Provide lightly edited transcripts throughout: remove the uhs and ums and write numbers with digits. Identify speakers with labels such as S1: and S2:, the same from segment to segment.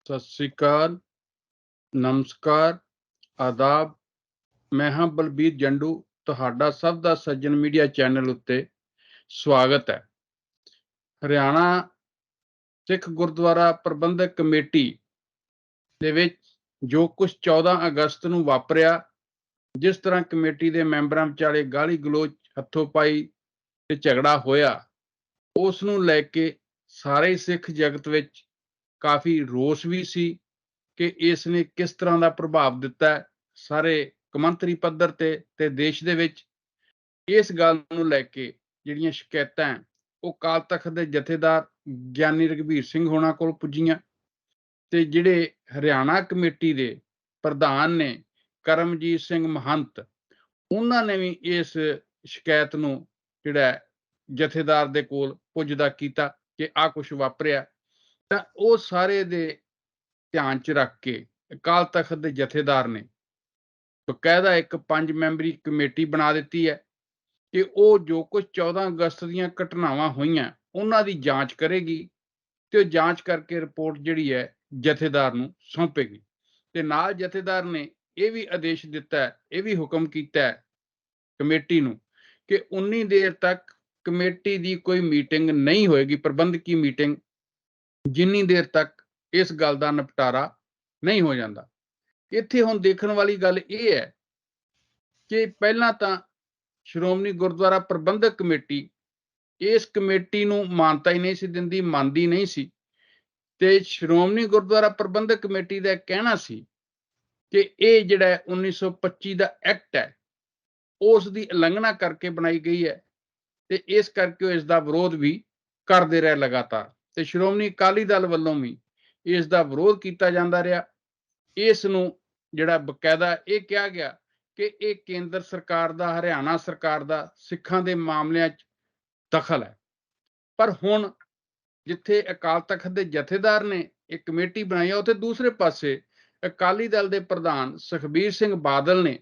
S1: सत श्री अकाल, नमस्कार, आदाब। मैं हाँ बलबीर जंडू, ਤੁਹਾਡਾ ਸਭ ਦਾ ਸੱਜਣ ਮੀਡੀਆ ਚੈਨਲ ਉੱਤੇ ਸਵਾਗਤ ਹੈ। ਹਰਿਆਣਾ ਸਿੱਖ ਗੁਰਦੁਆਰਾ ਪ੍ਰਬੰਧਕ ਕਮੇਟੀ ਦੇ ਵਿੱਚ ਜੋ ਕੁਝ 14 ਅਗਸਤ ਨੂੰ ਵਾਪਰਿਆ, ਜਿਸ ਤਰ੍ਹਾਂ ਕਮੇਟੀ ਦੇ ਮੈਂਬਰਾਂ ਵਿਚਾਲੇ ਗਾਲੀ ਗਲੋਚ, ਹੱਥੋਂ ਪਾਈ ਤੇ ਝਗੜਾ ਹੋਇਆ, ਉਸ ਨੂੰ ਲੈ ਕੇ ਸਾਰੇ ਸਿੱਖ ਜਗਤ ਵਿੱਚ ਕਾਫੀ ਰੋਸ ਵੀ ਸੀ ਕਿ ਇਸ ਨੇ ਕਿਸ ਤਰ੍ਹਾਂ ਦਾ ਪ੍ਰਭਾਵ ਦਿੱਤਾ ਹੈ ਸਾਰੇ ਕੌਮਾਂਤਰੀ ਪੱਧਰ ਤੇ ਦੇਸ਼ ਦੇ ਵਿੱਚ। ਇਸ ਗੱਲ ਨੂੰ ਲੈ ਕੇ ਜਿਹੜੀਆਂ ਸ਼ਿਕਾਇਤਾਂ ਹੈ ਉਹ ਅਕਾਲ ਤਖਤ ਦੇ ਜਥੇਦਾਰ ਗਿਆਨੀ ਰਘਬੀਰ ਸਿੰਘ ਹੋਣਾ ਕੋਲ ਪੁੱਜੀਆਂ, ਤੇ ਜਿਹੜੇ ਹਰਿਆਣਾ ਕਮੇਟੀ ਦੇ ਪ੍ਰਧਾਨ ਨੇ ਕਰਮਜੀਤ ਸਿੰਘ ਮਹੰਤ, ਉਹਨਾਂ ਨੇ ਵੀ ਇਸ ਸ਼ਿਕਾਇਤ ਨੂੰ ਜਿਹੜਾ ਜਥੇਦਾਰ ਦੇ ਕੋਲ ਪੁੱਜਦਾ ਕੀਤਾ ਕਿ ਆਹ ਕੁਛ ਵਾਪਰਿਆ। ਤਾਂ ਉਹ ਸਾਰੇ ਦੇ ਧਿਆਨ ਚ ਰੱਖ ਕੇ ਅਕਾਲ ਤਖਤ ਦੇ ਜਥੇਦਾਰ ਨੇ ਬਕਾਇਦਾ ਇੱਕ 5 ਮੈਂਬਰੀ ਕਮੇਟੀ ਬਣਾ ਦਿੱਤੀ ਹੈ ਕਿ ਉਹ ਜੋ ਕੁਝ 14 ਅਗਸਤ ਦੀਆਂ ਘਟਨਾਵਾਂ ਹੋਈਆਂ ਉਹਨਾਂ ਦੀ ਜਾਂਚ ਕਰੇਗੀ ਤੇ ਉਹ ਜਾਂਚ ਕਰਕੇ ਰਿਪੋਰਟ ਜਿਹੜੀ ਹੈ ਜਥੇਦਾਰ ਨੂੰ ਸੌਂਪੇਗੀ। ਤੇ ਨਾਲ ਜਥੇਦਾਰ ਨੇ ਇਹ ਵੀ ਆਦੇਸ਼ ਦਿੱਤਾ ਹੈ, ਇਹ ਵੀ ਹੁਕਮ ਕੀਤਾ ਹੈ ਕਮੇਟੀ ਨੂੰ ਕਿ 19 ਦੇਰ ਤੱਕ ਕਮੇਟੀ ਦੀ ਕੋਈ ਮੀਟਿੰਗ ਨਹੀਂ ਹੋਏਗੀ, ਪ੍ਰਬੰਧਕੀ ਮੀਟਿੰਗ, ਜਿੰਨੀ ਦੇਰ ਤੱਕ ਇਸ ਗੱਲ ਦਾ ਨਿਪਟਾਰਾ ਨਹੀਂ ਹੋ ਜਾਂਦਾ। ਇੱਥੇ ਹੁਣ ਦੇਖਣ ਵਾਲੀ ਗੱਲ ਇਹ ਹੈ ਕਿ ਪਹਿਲਾਂ ਤਾਂ ਸ਼੍ਰੋਮਣੀ ਗੁਰਦੁਆਰਾ ਪ੍ਰਬੰਧਕ ਕਮੇਟੀ ਇਸ ਕਮੇਟੀ ਨੂੰ ਮਾਨਤਾ ਹੀ ਨਹੀਂ ਸੀ ਦਿੰਦੀ, ਮੰਨਦੀ ਨਹੀਂ ਸੀ। ਤੇ ਸ਼੍ਰੋਮਣੀ ਗੁਰਦੁਆਰਾ ਪ੍ਰਬੰਧਕ ਕਮੇਟੀ ਦਾ ਕਹਿਣਾ ਸੀ ਕਿ ਇਹ ਜਿਹੜਾ 1925 ਦਾ ਐਕਟ ਹੈ ਉਸ ਦੀ ਉਲੰਘਣਾ ਕਰਕੇ ਬਣਾਈ ਗਈ ਹੈ ਤੇ ਇਸ ਕਰਕੇ ਉਹ ਇਸ ਦਾ ਵਿਰੋਧ ਵੀ ਕਰਦੇ ਰਹੇ ਲਗਾਤਾਰ। ਤੇ ਸ਼੍ਰੋਮਣੀ ਅਕਾਲੀ ਦਲ ਵੱਲੋਂ ਵੀ ਇਸ ਦਾ ਵਿਰੋਧ ਕੀਤਾ ਜਾਂਦਾ ਰਿਹਾ। ਇਸ ਨੂੰ ਜਿਹੜਾ ਬਕਾਇਦਾ ਇਹ ਕਿਹਾ ਗਿਆ ਕਿ ਇਹ ਕੇਂਦਰ ਸਰਕਾਰ ਦਾ, ਹਰਿਆਣਾ ਸਰਕਾਰ ਦਾ ਸਿੱਖਾਂ ਦੇ ਮਾਮਲਿਆਂ 'ਚ ਦਖਲ ਹੈ। ਪਰ ਹੁਣ ਜਿੱਥੇ ਅਕਾਲ ਤਖਤ ਦੇ ਜਥੇਦਾਰ ਨੇ ਇੱਕ ਕਮੇਟੀ ਬਣਾਈ ਹੈ, ਉੱਥੇ ਦੂਸਰੇ ਪਾਸੇ ਅਕਾਲੀ ਦਲ ਦੇ ਪ੍ਰਧਾਨ ਸੁਖਬੀਰ ਸਿੰਘ ਬਾਦਲ ਨੇ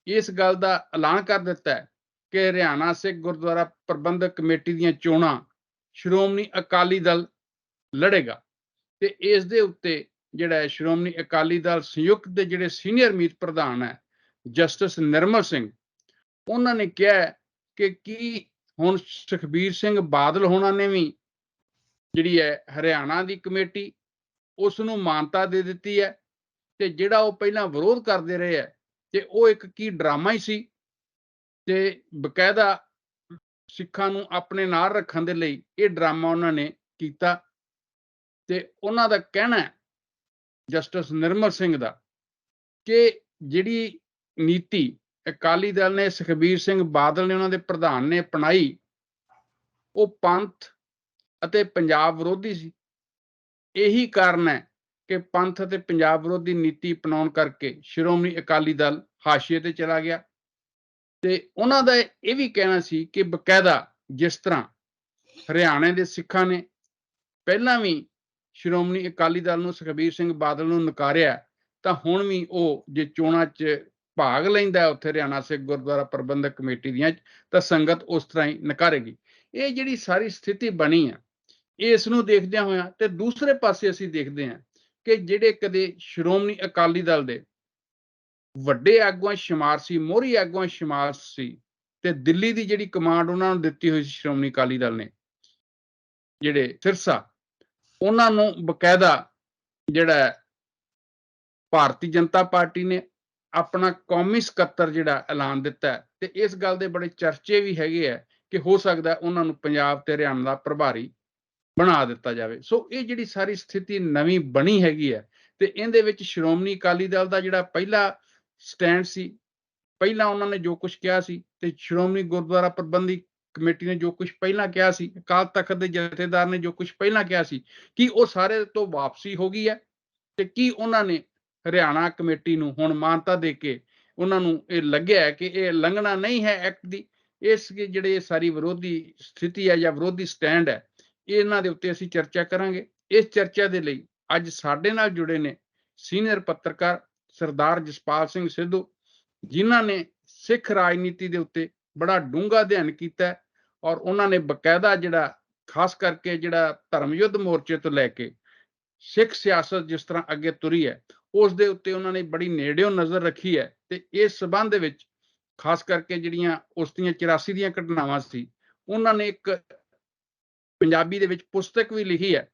S1: ਇਸ ਗੱਲ ਦਾ ਐਲਾਨ ਕਰ ਦਿੱਤਾ ਹੈ ਕਿ ਹਰਿਆਣਾ ਸਿੱਖ ਗੁਰਦੁਆਰਾ ਪ੍ਰਬੰਧਕ ਕਮੇਟੀ ਦੀਆਂ ਚੋਣਾਂ ਸ਼੍ਰੋਮਣੀ ਅਕਾਲੀ ਦਲ ਲੜੇਗਾ। ਤੇ ਇਸ ਦੇ ਉੱਤੇ ਜਿਹੜਾ ਸ਼੍ਰੋਮਣੀ ਅਕਾਲੀ ਦਲ ਸੰਯੁਕਤ ਦੇ ਜਿਹੜੇ ਸੀਨੀਅਰ ਮੀਤ ਪ੍ਰਧਾਨ ਹੈ ਜਸਟਿਸ ਨਿਰਮਲ ਸਿੰਘ, ਉਹਨਾਂ ਨੇ ਕਿਹਾ ਕਿ ਕੀ ਹੁਣ ਸੁਖਬੀਰ ਸਿੰਘ ਬਾਦਲ ਹੋਣਾ ਨੇ ਵੀ ਜਿਹੜੀ ਹੈ ਹਰਿਆਣਾ ਦੀ ਕਮੇਟੀ ਉਸ ਨੂੰ ਮਾਨਤਾ ਦੇ ਦਿੱਤੀ ਹੈ, ਤੇ ਜਿਹੜਾ ਉਹ ਪਹਿਲਾਂ ਵਿਰੋਧ ਕਰਦੇ ਰਹੇ ਹੈ ਤੇ ਉਹ ਇੱਕ ਕੀ ਡਰਾਮਾ ਹੀ ਸੀ। ਤੇ ਬਕਾਇਦਾ ਸਿੱਖਾਂ ਨੂੰ ਆਪਣੇ ਨਾਲ ਰੱਖਣ ਦੇ ਲਈ ਇਹ ਡਰਾਮਾ ਉਹਨਾਂ ਨੇ ਕੀਤਾ। ਤੇ ਉਹਨਾਂ ਦਾ ਕਹਿਣਾ ਹੈ ਜਸਟਿਸ ਨਿਰਮਲ ਸਿੰਘ ਦਾ ਕਿ ਜਿਹੜੀ ਨੀਤੀ ਅਕਾਲੀ ਦਲ ਨੇ, ਸੁਖਬੀਰ ਸਿੰਘ ਬਾਦਲ ਨੇ, ਉਹਨਾਂ ਦੇ ਪ੍ਰਧਾਨ ਨੇ ਅਪਣਾਈ, ਉਹ ਪੰਥ ਅਤੇ ਪੰਜਾਬ ਵਿਰੋਧੀ ਸੀ। ਇਹੀ ਕਾਰਨ ਹੈ ਕਿ ਪੰਥ ਅਤੇ ਪੰਜਾਬ ਵਿਰੋਧੀ ਨੀਤੀ ਅਪਣਾਉਣ ਕਰਕੇ ਸ਼੍ਰੋਮਣੀ ਅਕਾਲੀ ਦਲ ਹਾਸ਼ੀਏ ਤੇ ਚਲਾ ਗਿਆ। ਤੇ ਉਹਨਾਂ ਦਾ ਇਹ ਵੀ ਕਹਿਣਾ ਸੀ ਕਿ ਬਕਾਇਦਾ ਜਿਸ ਤਰ੍ਹਾਂ ਹਰਿਆਣੇ ਦੇ ਸਿੱਖਾਂ ਨੇ ਪਹਿਲਾਂ ਵੀ ਸ਼੍ਰੋਮਣੀ ਅਕਾਲੀ ਦਲ ਨੂੰ, ਸੁਖਬੀਰ ਸਿੰਘ ਬਾਦਲ ਨੂੰ ਨਕਾਰਿਆ, ਤਾਂ ਹੁਣ ਵੀ ਉਹ ਜੇ ਚੋਣਾਂ 'ਚ ਭਾਗ ਲੈਂਦਾ ਉੱਥੇ ਹਰਿਆਣਾ ਸਿੱਖ ਗੁਰਦੁਆਰਾ ਪ੍ਰਬੰਧਕ ਕਮੇਟੀ ਦੀਆਂ, ਤਾਂ ਸੰਗਤ ਉਸ ਤਰ੍ਹਾਂ ਹੀ ਨਕਾਰੇਗੀ। ਇਹ ਜਿਹੜੀ ਸਾਰੀ ਸਥਿਤੀ ਬਣੀ ਆ, ਇਸ ਨੂੰ ਦੇਖਦਿਆਂ ਹੋਇਆਂ ਤੇ ਦੂਸਰੇ ਪਾਸੇ ਅਸੀਂ ਦੇਖਦੇ ਹਾਂ ਕਿ ਜਿਹੜੇ ਕਦੇ ਸ਼੍ਰੋਮਣੀ ਅਕਾਲੀ ਦਲ ਦੇ ਵੱਡੇ ਆਗੂਆਂ ਸ਼ੁਮਾਰ ਸੀ, ਮੋਹਰੀ ਆਗੂਆਂ ਸ਼ੁਮਾਰ ਸੀ, ਤੇ ਦਿੱਲੀ ਦੀ ਜਿਹੜੀ ਕਮਾਂਡ ਉਹਨਾਂ ਨੂੰ ਦਿੱਤੀ ਹੋਈ ਸੀ ਸ਼੍ਰੋਮਣੀ ਅਕਾਲੀ ਦਲ ਨੇ, ਜਿਹੜੇ ਸਿਰਸਾ, ਉਹਨਾਂ ਨੂੰ ਬਕਾਇਦਾ ਜਿਹੜਾ ਭਾਰਤੀ ਜਨਤਾ ਪਾਰਟੀ ਨੇ ਆਪਣਾ ਕੌਮੀ ਸਕੱਤਰ ਜਿਹੜਾ ਐਲਾਨ ਦਿੱਤਾ। ਤੇ ਇਸ ਗੱਲ ਦੇ ਬੜੇ ਚਰਚੇ ਵੀ ਹੈਗੇ ਆ ਕਿ ਹੋ ਸਕਦਾ ਉਹਨਾਂ ਨੂੰ ਪੰਜਾਬ ਤੇ ਹਰਿਆਣਾ ਦਾ ਪ੍ਰਭਾਰੀ ਬਣਾ ਦਿੱਤਾ ਜਾਵੇ। ਸੋ ਇਹ ਜਿਹੜੀ ਸਾਰੀ ਸਥਿਤੀ ਨਵੀਂ ਬਣੀ ਹੈਗੀ ਹੈ, ਤੇ ਇਹਦੇ ਵਿੱਚ ਸ਼੍ਰੋਮਣੀ ਅਕਾਲੀ ਦਲ ਦਾ ਜਿਹੜਾ ਪਹਿਲਾ ਸਟੈਂਡ ਸੀ, ਪਹਿਲਾਂ ਉਹਨਾਂ ਨੇ ਜੋ ਕੁਝ ਕਿਹਾ ਸੀ, ਤੇ ਸ਼੍ਰੋਮਣੀ ਗੁਰਦੁਆਰਾ ਪ੍ਰਬੰਧਕ ਕਮੇਟੀ ਨੇ ਜੋ ਕੁਝ ਪਹਿਲਾਂ ਕਿਹਾ ਸੀ, ਅਕਾਲ ਤਖਤ ਦੇ ਜਥੇਦਾਰ ਨੇ ਜੋ ਕੁਝ ਪਹਿਲਾਂ ਕਿਹਾ ਸੀ, ਕੀ ਉਹ ਸਾਰੇ ਤੋਂ ਵਾਪਸੀ ਹੋ ਗਈ ਹੈ? ਤੇ ਕੀ ਉਹਨਾਂ ਨੇ ਹਰਿਆਣਾ ਕਮੇਟੀ ਨੂੰ ਹੁਣ ਮਾਨਤਾ ਦੇ ਕੇ ਉਹਨਾਂ ਨੂੰ ਇਹ ਲੱਗਿਆ ਕਿ ਇਹ ਉਲੰਘਣਾ ਨਹੀਂ ਹੈ ਐਕਟ ਦੀ? ਇਸ ਜਿਹੜੇ ਸਾਰੀ ਵਿਰੋਧੀ ਸਥਿਤੀ ਹੈ ਜਾਂ ਵਿਰੋਧੀ ਸਟੈਂਡ ਹੈ, ਇਹਨਾਂ ਦੇ ਉੱਤੇ ਅਸੀਂ ਚਰਚਾ ਕਰਾਂਗੇ। ਇਸ ਚਰਚਾ ਦੇ ਲਈ ਅੱਜ ਸਾਡੇ ਨਾਲ ਜੁੜੇ ਨੇ ਸੀਨੀਅਰ ਪੱਤਰਕਾਰ ਸਰਦਾਰ ਜਸਪਾਲ ਸਿੰਘ ਸਿੱਧੂ, ਜਿਨ੍ਹਾਂ ਨੇ ਸਿੱਖ ਰਾਜਨੀਤੀ ਦੇ ਉੱਤੇ ਬੜਾ ਡੂੰਘਾ ਅਧਿਐਨ ਕੀਤਾ, ਔਰ ਉਹਨਾਂ ਨੇ ਬਕਾਇਦਾ ਜਿਹੜਾ ਖਾਸ ਕਰਕੇ ਜਿਹੜਾ ਧਰਮ ਯੁੱਧ ਮੋਰਚੇ ਤੋਂ ਲੈ ਕੇ ਸਿੱਖ ਸਿਆਸਤ ਜਿਸ ਤਰ੍ਹਾਂ ਅੱਗੇ ਤੁਰੀ ਹੈ, ਉਸ ਦੇ ਉੱਤੇ ਉਹਨਾਂ ਨੇ ਬੜੀ ਨੇੜਿਓਂ ਨਜ਼ਰ ਰੱਖੀ ਹੈ। ਤੇ ਇਸ ਸਬੰਧ ਦੇ ਵਿੱਚ ਖਾਸ ਕਰਕੇ ਜਿਹੜੀਆਂ ਉਸ ਦੀਆਂ 84 ਦੀਆਂ ਘਟਨਾਵਾਂ ਸੀ, ਉਹਨਾਂ ਨੇ ਇੱਕ ਪੰਜਾਬੀ ਦੇ ਵਿੱਚ ਪੁਸਤਕ ਵੀ ਲਿਖੀ ਹੈ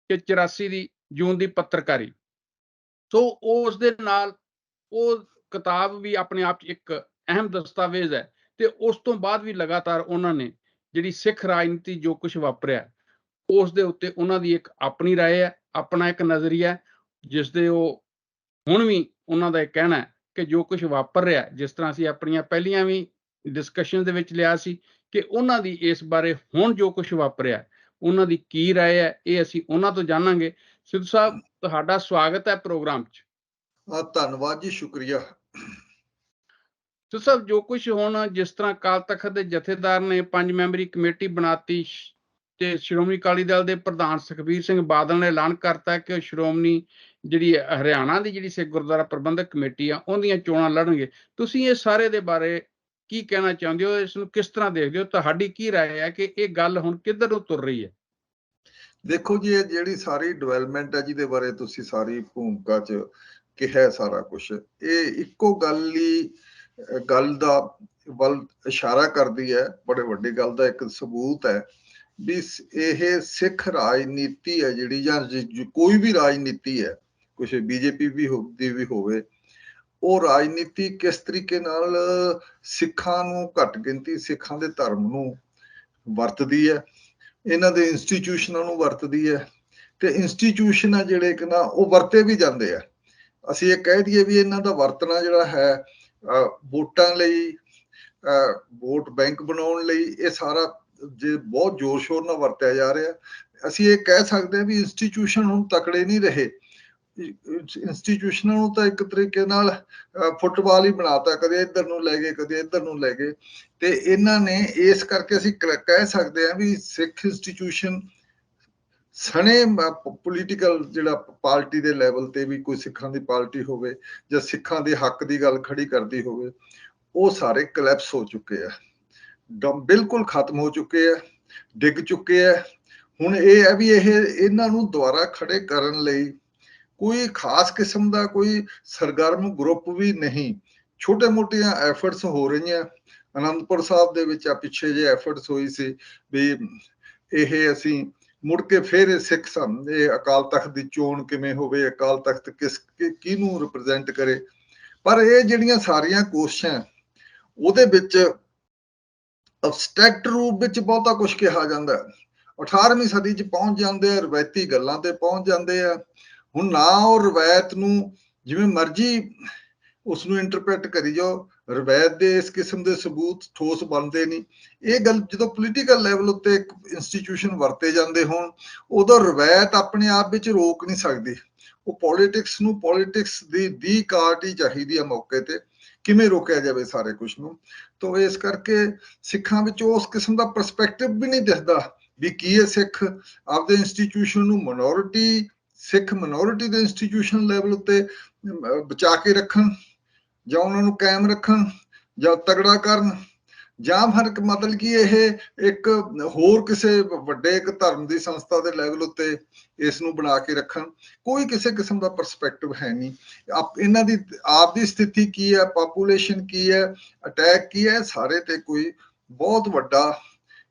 S1: ਕਿ 84 ਦੀ ਜੂਨ ਦੀ ਪੱਤਰਕਾਰੀ। ਸੋ ਉਸ ਦੇ ਨਾਲ ਉਹ ਕਿਤਾਬ ਵੀ ਆਪਣੇ ਆਪ 'ਚ ਇੱਕ ਅਹਿਮ ਦਸਤਾਵੇਜ਼ ਹੈ। ਤੇ ਉਸ ਤੋਂ ਬਾਅਦ ਵੀ ਲਗਾਤਾਰ ਉਹਨਾਂ ਨੇ ਜਿਹੜੀ ਸਿੱਖ ਰਾਜਨੀਤੀ ਜੋ ਕੁਛ ਵਾਪਰਿਆ, ਉਸ ਦੇ ਉੱਤੇ ਉਹਨਾਂ ਦੀ ਇੱਕ ਆਪਣੀ ਰਾਏ ਹੈ, ਆਪਣਾ ਇੱਕ ਨਜ਼ਰੀਆ ਹੈ, ਜਿਸ ਦੇ ਉਹ ਹੁਣ ਵੀ ਉਹਨਾਂ ਦਾ ਇਹ ਕਹਿਣਾ ਹੈ ਕਿ ਜੋ ਕੁਛ ਵਾਪਰ ਰਿਹਾ, ਜਿਸ ਤਰ੍ਹਾਂ ਅਸੀਂ ਆਪਣੀਆਂ ਪਹਿਲੀਆਂ ਵੀ ਡਿਸਕਸ਼ਨ ਦੇ ਵਿੱਚ ਲਿਆ ਸੀ ਕਿ ਉਹਨਾਂ ਦੀ ਇਸ ਬਾਰੇ ਹੁਣ ਜੋ ਕੁਛ ਵਾਪਰਿਆ, ਉਹਨਾਂ ਦੀ ਕੀ ਰਾਏ ਹੈ, ਇਹ ਅਸੀਂ ਉਹਨਾਂ ਤੋਂ ਜਾਣਾਂਗੇ। ਸਿੱਧੂ ਸਾਹਿਬ, ਤੁਹਾਡਾ ਸਵਾਗਤ ਹੈ ਪ੍ਰੋਗਰਾਮ 'ਚ।
S2: ਧੰਨਵਾਦ ਜੀ, ਸ਼ੁਕਰੀਆ।
S1: ਸਿੱਧੂ ਸਾਹਿਬ, ਜੋ ਕੁਛ ਹੁਣ ਜਿਸ ਤਰ੍ਹਾਂ ਅਕਾਲ ਤਖਤ ਦੇ ਜਥੇਦਾਰ ਨੇ 5 ਮੈਂਬਰੀ ਕਮੇਟੀ ਬਣਾਤੀ ਤੇ ਸ਼੍ਰੋਮਣੀ ਅਕਾਲੀ ਦਲ ਦੇ ਪ੍ਰਧਾਨ ਸੁਖਬੀਰ ਸਿੰਘ ਬਾਦਲ ਨੇ ਐਲਾਨ ਕਰਤਾ ਕਿ ਉਹ ਸ਼੍ਰੋਮਣੀ ਜਿਹੜੀ ਹਰਿਆਣਾ ਦੀ ਜਿਹੜੀ ਸਿੱਖ ਗੁਰਦੁਆਰਾ ਪ੍ਰਬੰਧਕ ਕਮੇਟੀ ਆ, ਉਹਦੀਆਂ ਚੋਣਾਂ ਲੜਨਗੇ। ਤੁਸੀਂ ਇਹ ਸਾਰੇ ਦੇ ਬਾਰੇ ਕੀ ਕਹਿਣਾ ਚਾਹੁੰਦੇ ਹੋ? ਇਸ ਨੂੰ ਕਿਸ ਤਰ੍ਹਾਂ ਦੇਖਦੇ ਹੋ? ਤੁਹਾਡੀ ਕੀ ਰਾਏ ਹੈ ਕਿ ਇਹ ਗੱਲ ਹੁਣ ਕਿੱਧਰ ਨੂੰ ਤੁਰ ਰਹੀ ਹੈ?
S2: ਦੇਖੋ ਜੀ, ਇਹ ਜਿਹੜੀ ਸਾਰੀ ਡਿਵੈਲਪਮੈਂਟ ਹੈ ਜਿਹਦੇ ਬਾਰੇ ਤੁਸੀਂ ਸਾਰੀ ਭੂਮਿਕਾ 'ਚ ਕਿਹਾ ਸਾਰਾ ਕੁਛ, ਇਹ ਇੱਕੋ ਗੱਲ ਦਾ ਵੱਲ ਇਸ਼ਾਰਾ ਕਰਦੀ ਹੈ। ਬੜੇ ਵੱਡੀ ਗੱਲ ਦਾ ਇੱਕ ਸਬੂਤ ਹੈ ਵੀ ਇਹ ਸਿੱਖ ਰਾਜਨੀਤੀ ਹੈ ਜਿਹੜੀ, ਜਾਂ ਕੋਈ ਵੀ ਰਾਜਨੀਤੀ ਹੈ, ਕੁਛ ਬੀਜੇਪੀ ਦੀ ਵੀ ਹੋਵੇ, ਉਹ ਰਾਜਨੀਤੀ ਕਿਸ ਤਰੀਕੇ ਨਾਲ ਸਿੱਖਾਂ ਨੂੰ, ਘੱਟ ਗਿਣਤੀ ਸਿੱਖਾਂ ਦੇ ਧਰਮ ਨੂੰ ਵਰਤਦੀ ਹੈ, ਇਹਨਾਂ ਦੇ ਇੰਸਟੀਚਿਊਸ਼ਨਾਂ ਨੂੰ ਵਰਤਦੀ ਹੈ। ਤੇ ਇੰਸਟੀਚਿਊਸ਼ਨ ਆ ਜਿਹੜੇ ਕਿ ਨਾ, ਉਹ ਵਰਤੇ ਵੀ ਜਾਂਦੇ ਆ। ਅਸੀਂ ਇਹ ਕਹਿ ਦਈਏ ਵੀ ਇਹਨਾਂ ਦਾ ਵਰਤਣਾ ਜਿਹੜਾ ਹੈ ਵੋਟਾਂ ਲਈ, ਵੋਟ ਬੈਂਕ ਬਣਾਉਣ ਲਈ, ਇਹ ਸਾਰਾ ਜੇ ਬਹੁਤ ਜ਼ੋਰ ਸ਼ੋਰ ਨਾਲ ਵਰਤਿਆ ਜਾ ਰਿਹਾ। ਅਸੀਂ ਇਹ ਕਹਿ ਸਕਦੇ ਹਾਂ ਵੀ ਇੰਸਟੀਚਿਊਸ਼ਨ ਹੁਣ ਤਕੜੇ ਨਹੀਂ ਰਹੇ। ਇੰਸਟੀਚਿਊਸ਼ਨਾਂ ਨੂੰ ਤਾਂ ਇੱਕ ਤਰੀਕੇ ਨਾਲ ਫੁੱਟਬਾਲ ਹੀ ਬਣਾਤਾ, ਕਦੇ ਇੱਧਰ ਨੂੰ ਲੈ ਗਏ, ਕਦੇ ਇੱਧਰ ਨੂੰ ਲੈ ਗਏ। ਤੇ ਇਹਨਾਂ ਨੇ ਇਸ ਕਰਕੇ ਅਸੀਂ ਕਹਿ ਸਕਦੇ ਹਾਂ ਵੀ ਸਿੱਖ ਇੰਸਟੀਚਿਊਸ਼ਨ ਸਣੇ ਪੋਲੀਟੀਕਲ, ਜਿਹੜਾ ਪਾਰਟੀ ਦੇ ਲੈਵਲ ਤੇ ਵੀ ਕੋਈ ਸਿੱਖਾਂ ਦੀ ਪਾਰਟੀ ਹੋਵੇ ਜਾਂ ਸਿੱਖਾਂ ਦੇ ਹੱਕ ਦੀ ਗੱਲ ਖੜੀ ਕਰਦੀ ਹੋਵੇ, ਉਹ ਸਾਰੇ ਕਲੈਪਸ ਹੋ ਚੁੱਕੇ ਆ, ਬਿਲਕੁਲ ਖਤਮ ਹੋ ਚੁੱਕੇ ਆ, ਡਿੱਗ ਚੁੱਕੇ ਆ। ਹੁਣ ਇਹ ਹੈ ਵੀ ਇਹਨਾਂ ਨੂੰ ਦੁਬਾਰਾ ਖੜੇ ਕਰਨ ਲਈ ਕੋਈ ਖਾਸ ਕਿਸਮ ਦਾ ਕੋਈ ਸਰਗਰਮ ਗਰੁੱਪ ਵੀ ਨਹੀਂ। ਛੋਟੇ ਮੋਟੀਆਂ ਐਫਰਟਸ ਹੋ ਰਹੀਆਂ। ਅਨੰਦਪੁਰ ਸਾਹਿਬ ਦੇ ਵਿੱਚ ਪਿੱਛੇ ਜੇ ਐਫਰਟਸ ਹੋਈ ਸੀ ਵੀ ਇਹ ਅਸੀਂ ਮੁੜ ਕੇ ਫਿਰ ਸਿੱਖ ਇਹ ਅਕਾਲ ਤਖਤ ਦੀ ਚੋਣ ਕਿਵੇਂ ਹੋਵੇ, ਅਕਾਲ ਤਖਤ ਕਿਹਨੂੰ ਰਿਪਰੈਜ਼ੈਂਟ ਕਰੇ। ਪਰ ਇਹ ਜਿਹੜੀਆਂ ਸਾਰੀਆਂ ਕੋਸ਼ਿਸ਼ਾਂ, ਉਹਦੇ ਵਿੱਚ ਅਬਸਟਰੈਕਟ ਰੂਪ ਵਿੱਚ ਬਹੁਤਾ ਕੁਝ ਕਿਹਾ ਜਾਂਦਾ। 18ਵੀਂ ਸਦੀ 'ਚ ਪਹੁੰਚ ਜਾਂਦੇ ਆ, ਰਵਾਇਤੀ ਗੱਲਾਂ ਤੇ ਪਹੁੰਚ ਜਾਂਦੇ ਆ। ਹੁਣ ਨਾ ਉਹ ਰਵਾਇਤ ਨੂੰ ਜਿਵੇਂ ਮਰਜ਼ੀ ਉਸ ਨੂੰ ਇੰਟਰਪ੍ਰੈਟ ਕਰੀ ਜਾਓ, ਰਵਾਇਤ ਦੇ ਇਸ ਕਿਸਮ ਦੇ ਸਬੂਤ ਠੋਸ ਬਣਦੇ ਨਹੀਂ। ਇਹ ਗੱਲ ਜਦੋਂ ਪੋਲੀਟੀਕਲ ਲੈਵਲ ਉੱਤੇ ਇੱਕ ਇੰਸਟੀਚਿਊਸ਼ਨ ਵਰਤੇ ਜਾਂਦੇ ਹੋਣ, ਉਦੋਂ ਰਵਾਇਤ ਆਪਣੇ ਆਪ ਵਿੱਚ ਰੋਕ ਨਹੀਂ ਸਕਦੀ। ਉਹ ਪੋਲੀਟਿਕਸ ਨੂੰ, ਪੋਲੀਟਿਕਸ ਦੀ ਕਾਰਟ ਹੀ ਚਾਹੀਦੀ ਆ ਮੌਕੇ ਤੇ, ਕਿਵੇਂ ਰੋਕਿਆ ਜਾਵੇ ਸਾਰੇ ਕੁਝ ਨੂੰ। ਤਾਂ ਇਸ ਕਰਕੇ ਸਿੱਖਾਂ ਵਿੱਚ ਉਸ ਕਿਸਮ ਦਾ ਪਰਸਪੈਕਟਿਵ ਵੀ ਨਹੀਂ ਦਿਖਦਾ ਵੀ ਕੀ ਇਹ ਸਿੱਖ ਆਪਦੇ ਇੰਸਟੀਚਿਊਸ਼ਨ ਨੂੰ ਸਿੱਖ ਮਿਨੋਰਿਟੀ ਦੇ ਇੰਸਟੀਚਿਊਸ਼ਨ ਲੈਵਲ ਉੱਤੇ ਬਚਾ ਕੇ ਰੱਖਣ, ਜਾਂ ਉਹਨਾਂ ਨੂੰ ਕਾਇਮ ਰੱਖਣ, ਜਾਂ ਤਗੜਾ ਕਰਨ, ਜਾਂ ਫਿਰ ਮਤਲਬ ਕਿ ਇਹ ਇੱਕ ਹੋਰ ਕਿਸੇ ਵੱਡੇ ਇੱਕ ਧਰਮ ਦੀ ਸੰਸਥਾ ਦੇ ਲੈਵਲ ਉੱਤੇ ਇਸ ਨੂੰ ਬਣਾ ਕੇ ਰੱਖਣ। ਕੋਈ ਕਿਸੇ ਕਿਸਮ ਦਾ ਪਰਸਪੈਕਟਿਵ ਹੈ ਨਹੀਂ। ਇਹਨਾਂ ਦੀ ਆਪ ਦੀ ਸਥਿਤੀ ਕੀ ਹੈ, ਪਾਪੂਲੇਸ਼ਨ ਕੀ ਹੈ, ਅਟੈਕ ਕੀ ਹੈ, ਸਾਰੇ ਤੇ ਕੋਈ ਬਹੁਤ ਵੱਡਾ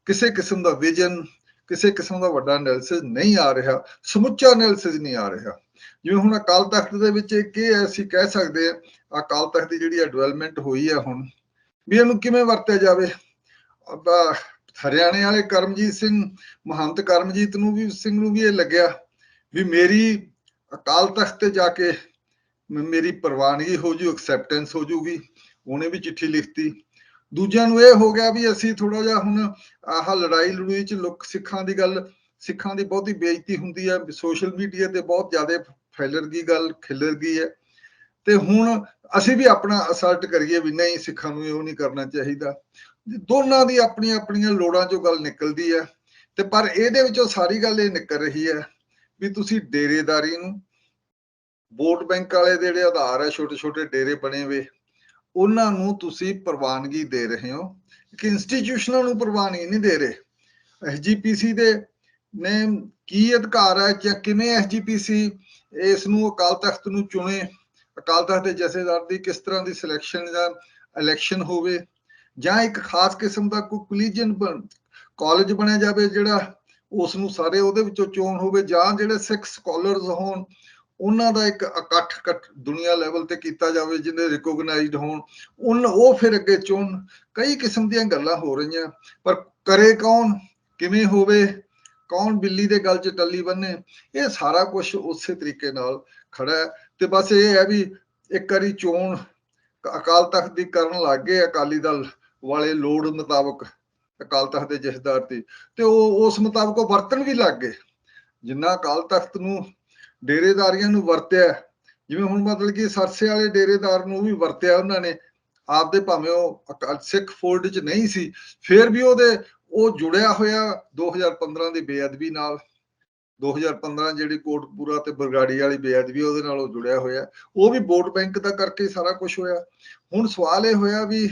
S2: ਕਿਸੇ ਕਿਸਮ ਦਾ ਵਿਜ਼ਨ, ਕਿਸੇ ਕਿਸਮ ਦਾ ਵੱਡਾ ਐਨਾਲਿਸਿਸ ਨਹੀਂ ਆ ਰਿਹਾ, ਸਮੁੱਚਾ ਐਨਾਲਿਸਿਸ ਨਹੀਂ ਆ ਰਿਹਾ। ਜਿਵੇਂ ਹੁਣ ਅਕਾਲ ਤਖਤ ਦੇ ਵਿੱਚ ਕੀ ਅਸੀਂ ਕਹਿ ਸਕਦੇ ਹਾਂ, ਅਕਾਲ ਤਖਤ ਦੀ ਜਿਹੜੀ ਡਿਵੈਲਪਮੈਂਟ ਹੋਈ ਹੈ ਹੁਣ, ਵੀ ਇਹਨੂੰ ਕਿਵੇਂ ਵਰਤਿਆ ਜਾਵੇ। ਹਰਿਆਣੇ ਵਾਲੇ ਕਰਮਜੀਤ ਸਿੰਘ, ਮਹੰਤ ਕਰਮਜੀਤ ਸਿੰਘ ਨੂੰ ਵੀ ਇਹ ਲੱਗਿਆ ਵੀ ਮੇਰੀ ਅਕਾਲ ਤਖਤ ਤੇ ਜਾ ਕੇ ਮੇਰੀ ਪ੍ਰਵਾਨਗੀ ਹੋ ਜੂ, ਐਕਸੈਪਟੈਂਸ ਹੋ ਜੂਗੀ। ਉਹਨੇ ਵੀ ਚਿੱਠੀ ਲਿਖਤੀ। ਦੂਜਿਆਂ ਨੂੰ ਇਹ ਹੋ ਗਿਆ ਵੀ ਅਸੀਂ ਥੋੜਾ ਜਿਹਾ ਹੁਣ ਆਹ ਲੜਾਈ 'ਚ ਸਿੱਖਾਂ ਦੀ ਬਹੁਤੀ ਬੇਇੱਜ਼ਤੀ ਹੁੰਦੀ ਹੈ, ਸੋਸ਼ਲ ਮੀਡੀਆ ਤੇ ਬਹੁਤ ਜ਼ਿਆਦਾ ਖਿਲਰ ਗਈ ਹੈ, ਤੇ ਹੁਣ ਅਸੀਂ ਵੀ ਆਪਣਾ ਅਸਰਟ ਕਰੀਏ ਵੀ ਨਹੀਂ, ਸਿੱਖਾਂ ਨੂੰ ਇਹੋ ਨਹੀਂ ਕਰਨਾ ਚਾਹੀਦਾ। ਦੋਨਾਂ ਦੀ ਆਪਣੀਆਂ ਆਪਣੀਆਂ ਲੋੜਾਂ 'ਚੋਂ ਗੱਲ ਨਿਕਲਦੀ ਹੈ। ਤੇ ਪਰ ਇਹਦੇ ਵਿੱਚੋਂ ਸਾਰੀ ਗੱਲ ਇਹ ਨਿਕਲ ਰਹੀ ਹੈ ਵੀ ਤੁਸੀਂ ਡੇਰੇਦਾਰੀ ਨੂੰ, ਵੋਟ ਬੈਂਕ ਵਾਲੇ ਜਿਹੜੇ ਆਧਾਰ ਹੈ, ਛੋਟੇ ਛੋਟੇ ਡੇਰੇ ਬਣੇ ਹੋਏ, ਉਹਨਾਂ ਨੂੰ ਤੁਸੀਂ ਪ੍ਰਵਾਨਗੀ ਦੇ ਰਹੇ ਹੋ ਕਿ ਇੰਸਟੀਚਿਊਸ਼ਨਾਂ ਨੂੰ ਪ੍ਰਵਾਨਗੀ ਨਹੀਂ ਦੇ ਰਹੇ। SGPC ਦੇ ਨੇ ਕੀ ਅਧਿਕਾਰ ਹੈ ਜਾਂ ਕਿਵੇਂ ਐਸਜੀਪੀਸੀ ਇਸ ਨੂੰ ਅਕਾਲ ਤਖਤ ਨੂੰ ਚੁਣੇ, ਅਕਾਲ ਤਖਤ ਦੇ ਜਥੇਦਾਰ ਦੀ ਕਿਸ ਤਰ੍ਹਾਂ ਦੀ ਸਿਲੈਕਸ਼ਨ ਜਾਂ ਇਲੈਕਸ਼ਨ ਹੋਵੇ, ਜਾਂ ਇੱਕ ਖਾਸ ਕਿਸਮ ਦਾ ਕੋਈ ਕੁਲੀਜਨ ਕਾਲਜ ਬਣਿਆ ਜਾਵੇ ਜਿਹੜਾ ਉਸ ਨੂੰ ਸਾਰੇ ਉਹਦੇ ਵਿੱਚੋਂ ਚੋਣ ਹੋਵੇ, ਜਾਂ ਜਿਹੜੇ ਸਿੱਖ ਸਕਾਲਰਸ ਹੋਣ ਉਹਨਾਂ ਦਾ ਇੱਕ ਇਕੱਠ ਦੁਨੀਆ ਲੈਵਲ ਤੇ ਕੀਤਾ ਜਾਵੇ ਜਿਹਦੇ ਰਿਕੋਗਨਾਈਜ਼ਡ ਹੋਣ, ਉਹ ਫਿਰ ਅੱਗੇ ਚੁਣ। ਕਈ ਕਿਸਮ ਦੀਆਂ ਗੱਲਾਂ ਹੋ ਰਹੀਆਂ, ਪਰ ਕਰੇ ਕੌਣ, ਕਿਵੇਂ ਹੋਵੇ, ਕੌਣ ਬਿੱਲੀ ਦੇ ਗਲ 'ਚ ਟੱਲੀ ਬੰਨੇ, ਇਹ ਸਾਰਾ ਕੁਝ ਉਸੇ ਤਰੀਕੇ ਨਾਲ ਖੜਾ ਹੈ। ਤੇ ਬਸ ਇਹ ਹੈ ਵੀ ਇੱਕ ਵਾਰੀ ਚੋਣ ਅਕਾਲ ਤਖਤ ਦੀ ਕਰਨ ਲੱਗ ਗਏ ਅਕਾਲੀ ਦਲ ਵਾਲੇ ਲੋੜ ਮੁਤਾਬਕ ਅਕਾਲ ਤਖਤ ਦੇ ਜਥੇਦਾਰ ਦੀ, ਤੇ ਉਹ ਉਸ ਮੁਤਾਬਕ ਉਹ ਵਰਤਣ ਵੀ ਲੱਗ ਗਏ। ਜਿੰਨਾ ਅਕਾਲ ਤਖਤ ਨੂੰ ਡੇਰੇਦਾਰੀਆਂ ਨੂੰ ਵਰਤਿਆ, ਜਿਵੇਂ ਹੁਣ ਮਤਲਬ ਕਿ ਸਰਸੇ ਵਾਲੇ ਡੇਰੇਦਾਰ ਨੂੰ ਵੀ ਵਰਤਿਆ ਉਹਨਾਂ ਨੇ ਆਪਦੇ, ਭਾਵੇਂ ਉਹ ਸਿੱਖ ਫੋਲਡ 'ਚ ਨਹੀਂ ਸੀ, ਫਿਰ ਵੀ ਉਹ ਜੁੜਿਆ ਹੋਇਆ 2015 ਦੀ ਬੇਅਦਬੀ ਨਾਲ। 2015 ਜਿਹੜੀ ਕੋਟਪੂਰਾ ਤੇ ਬਰਗਾੜੀ ਵਾਲੀ ਬੇਅਦਬੀ ਉਹਦੇ ਨਾਲ ਉਹ ਜੁੜਿਆ ਹੋਇਆ, ਉਹ ਵੀ ਵੋਟ ਬੈਂਕ ਦਾ ਕਰਕੇ ਸਾਰਾ ਕੁਝ ਹੋਇਆ। ਹੁਣ ਸਵਾਲ ਇਹ ਹੋਇਆ ਵੀ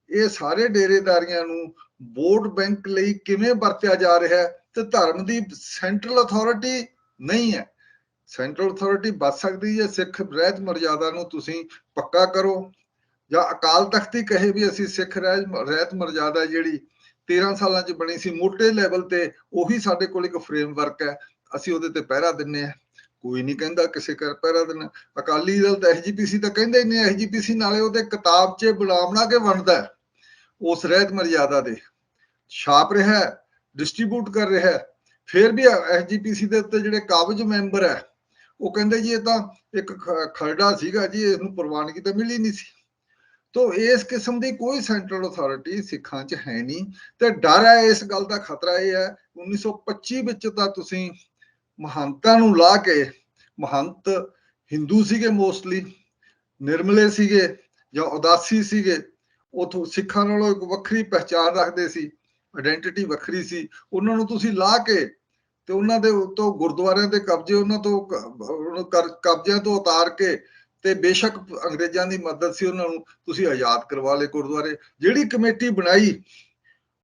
S2: ਇਹ ਸਾਰੇ ਡੇਰੇਦਾਰੀਆਂ ਨੂੰ ਵੋਟ ਬੈਂਕ ਲਈ ਕਿਵੇਂ ਵਰਤਿਆ ਜਾ ਰਿਹਾ ਹੈ, ਤੇ ਧਰਮ ਦੀ ਸੈਂਟਰਲ ਅਥਾਰਟੀ ਨਹੀਂ ਹੈ। ਸੈਂਟਰਲ ਅਥਾਰਟੀ ਬਚ ਸਕਦੀ ਹੈ ਸਿੱਖ ਰਹਿਤ ਮਰਜ਼ਾਦਾ ਨੂੰ ਤੁਸੀਂ ਪੱਕਾ ਕਰੋ, ਜਾਂ ਅਕਾਲ ਤਖਤ ਹੀ ਕਹੇ ਵੀ ਅਸੀਂ ਸਿੱਖ ਰਹਿਤ ਮਰਜ਼ਾਦਾ ਜਿਹੜੀ 13 ਸਾਲਾਂ 'ਚ ਬਣੀ ਸੀ ਮੋਟੇ ਲੈਵਲ ਤੇ, ਉਹੀ ਸਾਡੇ ਕੋਲ ਇੱਕ ਫਰੇਮਵਰਕ ਹੈ, ਅਸੀਂ ਉਹਦੇ ਤੇ ਪਹਿਰਾ ਦਿੰਨੇ ਆ। ਕੋਈ ਨਹੀਂ ਕਹਿੰਦਾ ਕਿਸੇ ਕਰ ਪਹਿਰਾ ਦੇਣਾ। ਅਕਾਲੀ ਦਲ ਤਾਂ ਐਸਜੀਪੀਸੀ ਤਾਂ ਕਹਿੰਦੇ ਹੀ ਨਹੀਂ, ਐਸਜੀਪੀਸੀ ਨਾਲੇ ਉਹਦੇ ਕਿਤਾਬ 'ਚ ਬਣਾ ਕੇ ਵੰਡਦਾ ਉਸ ਰਹਿਤ ਮਰਜ਼ਾਦਾ ਦੇ, ਛਾਪ ਰਿਹਾ, ਡਿਸਟ੍ਰੀਬਿਊਟ ਕਰ ਰਿਹਾ। ਫਿਰ ਵੀ ਐਸਜੀਪੀਸੀ ਦੇ ਉੱਤੇ ਜਿਹੜੇ ਕਾਬਜ਼ ਮੈਂਬਰ ਹੈ ਉਹ ਕਹਿੰਦੇ ਜੀ ਇਹ ਤਾਂ ਇੱਕ ਖਰੜਾ ਸੀਗਾ ਜੀ, ਇਹਨੂੰ ਪ੍ਰਵਾਨਗੀ ਤਾਂ ਮਿਲੀ ਨਹੀਂ ਸੀ। ਤੋ ਇਸ ਕਿਸਮ ਦੀ ਕੋਈ ਸੈਂਟਰਲ ਅਥਾਰਟੀ ਸਿੱਖਾਂ 'ਚ ਹੈ ਨਹੀਂ, ਤੇ ਡਰ ਹੈ ਇਸ ਗੱਲ ਦਾ, ਖਤਰਾ ਇਹ ਹੈ 1925 ਵਿੱਚ ਤਾਂ ਤੁਸੀਂ ਮਹੰਤਾਂ ਨੂੰ ਲਾ ਕੇ, ਮਹੰਤ ਹਿੰਦੂ ਸੀਗੇ ਮੋਸਟਲੀ, ਨਿਰਮਲੇ ਸੀਗੇ ਜਾਂ ਉਦਾਸੀ ਸੀਗੇ, ਉਥੋਂ ਸਿੱਖਾਂ ਨਾਲੋਂ ਇੱਕ ਵੱਖਰੀ ਪਹਿਚਾਣ ਰੱਖਦੇ ਸੀ, ਆਇਡੈਂਟੀਟੀ ਵੱਖਰੀ ਸੀ, ਉਹਨਾਂ ਨੂੰ ਤੁਸੀਂ ਲਾ ਕੇ ਤੇ ਉਹਨਾਂ ਦੇ ਉੱਤੋਂ ਗੁਰਦੁਆਰਿਆਂ ਦੇ ਕਬਜ਼ੇ, ਉਹਨਾਂ ਤੋਂ ਕਬਜ਼ਿਆਂ ਤੋਂ ਉਤਾਰ ਕੇ, ਤੇ ਬੇਸ਼ੱਕ ਅੰਗਰੇਜ਼ਾਂ ਦੀ ਮਦਦ ਸੀ, ਉਹਨਾਂ ਨੂੰ ਤੁਸੀਂ ਆਜ਼ਾਦ ਕਰਵਾ ਲਏ ਗੁਰਦੁਆਰੇ। ਜਿਹੜੀ ਕਮੇਟੀ ਬਣਾਈ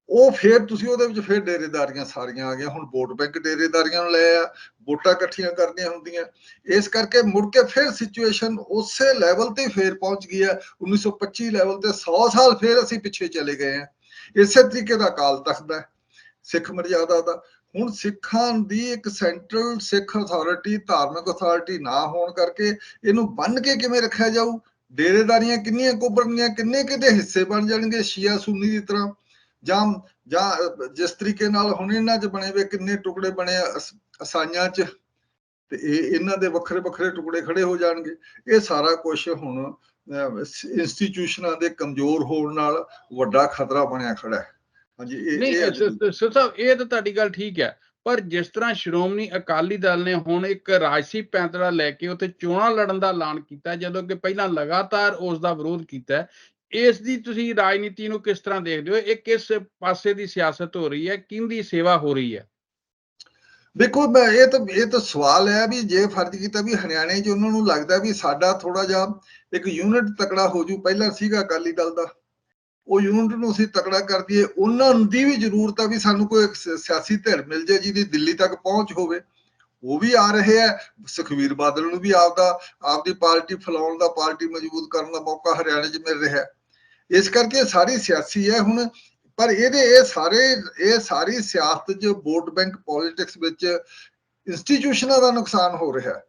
S2: ਉਹ ਫਿਰ ਤੁਸੀਂ ਉਹਦੇ ਵਿੱਚ ਫਿਰ ਡੇਰੇਦਾਰੀਆਂ ਸਾਰੀਆਂ ਆ ਗਈਆਂ। ਹੁਣ ਵੋਟ ਬੈਂਕ ਡੇਰੇਦਾਰੀਆਂ ਨੂੰ ਲੈ ਆ, ਵੋਟਾਂ ਇਕੱਠੀਆਂ ਕਰਨੀਆਂ ਹੁੰਦੀਆਂ, ਇਸ ਕਰਕੇ ਮੁੜ ਕੇ ਫਿਰ ਸਿਚੁਏਸ਼ਨ ਉਸੇ ਲੈਵਲ ਤੇ ਫਿਰ ਪਹੁੰਚ ਗਈ ਹੈ 1925 ਲੈਵਲ ਤੇ। 100 ਸਾਲ ਫਿਰ ਅਸੀਂ ਪਿੱਛੇ ਚਲੇ ਗਏ ਹਾਂ। ਇਸੇ ਤਰੀਕੇ ਦਾ ਅਕਾਲ ਤਖਤ ਦਾ ਸਿੱਖ ਮਰਜ਼ਾਦਾ ਦਾ। ਹੁਣ ਸਿੱਖਾਂ ਦੀ ਇੱਕ ਸੈਂਟਰਲ ਸਿੱਖ ਅਥਾਰਟੀ, ਧਾਰਮਿਕ ਅਥਾਰਟੀ ਨਾ ਹੋਣ ਕਰਕੇ ਇਹਨੂੰ ਬੰਨ ਕੇ ਕਿਵੇਂ ਰੱਖਿਆ ਜਾਊ? ਡੇਰੇਦਾਰੀਆਂ ਕਿੰਨੀਆਂ ਕੁੱਬਰਨੀਆਂ, ਕਿੰਨੇ ਕਿਤੇ ਹਿੱਸੇ ਬਣ ਜਾਣਗੇ ਸ਼ੀਆ ਸੁੰਨੀ ਦੀ ਤਰ੍ਹਾਂ, ਜਾਂ ਜਿਸ ਤਰੀਕੇ ਨਾਲ ਹੁਣ ਇਹਨਾਂ 'ਚ ਬਣੇ ਹੋਏ ਕਿੰਨੇ ਟੁਕੜੇ ਬਣੇ ਅਸਾਈਆਂ 'ਚ, ਤੇ ਇਹਨਾਂ ਦੇ ਵੱਖਰੇ ਵੱਖਰੇ ਟੁਕੜੇ ਖੜੇ ਹੋ ਜਾਣਗੇ। ਇਹ ਸਾਰਾ ਕੁਝ ਹੁਣ ਇੰਸਟੀਟਿਊਸ਼ਨਾਂ ਦੇ ਕਮਜ਼ੋਰ ਹੋਣ ਨਾਲ ਵੱਡਾ ਖਤਰਾ ਬਣਿਆ ਖੜਾ ਹੈ। ਹਾਂਜੀ,
S1: ਨਹੀਂ ਸਰ ਸਾਹਿਬ, ਇਹ ਤਾਂ ਤੁਹਾਡੀ ਗੱਲ ਠੀਕ ਹੈ, ਪਰ ਜਿਸ ਤਰ੍ਹਾਂ ਸ਼੍ਰੋਮਣੀ ਅਕਾਲੀ ਦਲ ਨੇ ਹੁਣ ਇੱਕ ਰਾਜਸੀ ਪੈਂਤੜਾ ਲੈ ਕੇ ਉੱਥੇ ਚੋਣਾਂ ਲੜਨ ਦਾ ਐਲਾਨ ਕੀਤਾ, ਜਦੋਂ ਕਿ ਪਹਿਲਾਂ ਲਗਾਤਾਰ ਉਸ ਦਾ ਵਿਰੋਧ ਕੀਤਾ, ਇਸ ਦੀ ਤੁਸੀਂ ਰਾਜਨੀਤੀ ਨੂੰ ਕਿਸ ਤਰ੍ਹਾਂ ਦੇਖਦੇ ਹੋ? ਇਹ ਕਿਸ ਪਾਸੇ ਦੀ ਸਿਆਸਤ ਹੋ ਰਹੀ ਹੈ, ਕਿਹਦੀ ਸੇਵਾ ਹੋ ਰਹੀ ਹੈ?
S2: ਦੇਖੋ, ਇਹ ਤਾਂ ਸਵਾਲ ਹੈ ਵੀ ਜੇ ਫਰਜ਼ ਕੀਤਾ ਵੀ ਹਰਿਆਣੇ 'ਚ ਉਹਨਾਂ ਨੂੰ ਲੱਗਦਾ ਵੀ ਸਾਡਾ ਥੋੜਾ ਜਿਹਾ ਇੱਕ ਯੂਨਿਟ ਤਕੜਾ ਹੋ ਜੂ, ਪਹਿਲਾਂ ਸੀਗਾ ਅਕਾਲੀ ਦਲ ਦਾ, ਉਹ ਯੂਨਿਟ ਨੂੰ ਅਸੀਂ ਤਕੜਾ ਕਰ ਦਈਏ। ਉਹਨਾਂ ਦੀ ਵੀ ਜ਼ਰੂਰਤ ਆ ਵੀ ਸਾਨੂੰ ਕੋਈ ਸਿਆਸੀ ਧਿਰ ਮਿਲ ਜਾਏ ਜਿਹਦੀ ਦਿੱਲੀ ਤੱਕ ਪਹੁੰਚ ਹੋਵੇ। ਉਹ ਵੀ ਆ ਰਹੇ ਆ, ਸੁਖਬੀਰ ਬਾਦਲ ਨੂੰ ਵੀ ਆਪਦੀ ਪਾਰਟੀ ਫੈਲਾਉਣ ਦਾ, ਪਾਰਟੀ ਮਜ਼ਬੂਤ ਕਰਨ ਦਾ ਮੌਕਾ ਹਰਿਆਣੇ 'ਚ ਮਿਲ ਰਿਹਾ। ਇਸ ਕਰਕੇ ਸਾਰੀ ਸਿਆਸੀ ਹੈ ਹੁਣ। ਪਰ ਇਹ ਸਾਰੀ ਸਿਆਸਤ 'ਚ ਵੋਟ ਬੈਂਕ ਪੋਲਿਟਿਕਸ ਵਿੱਚ ਇੰਸਟੀਟਿਊਸ਼ਨਾਂ ਦਾ ਨੁਕਸਾਨ ਹੋ ਰਿਹਾ,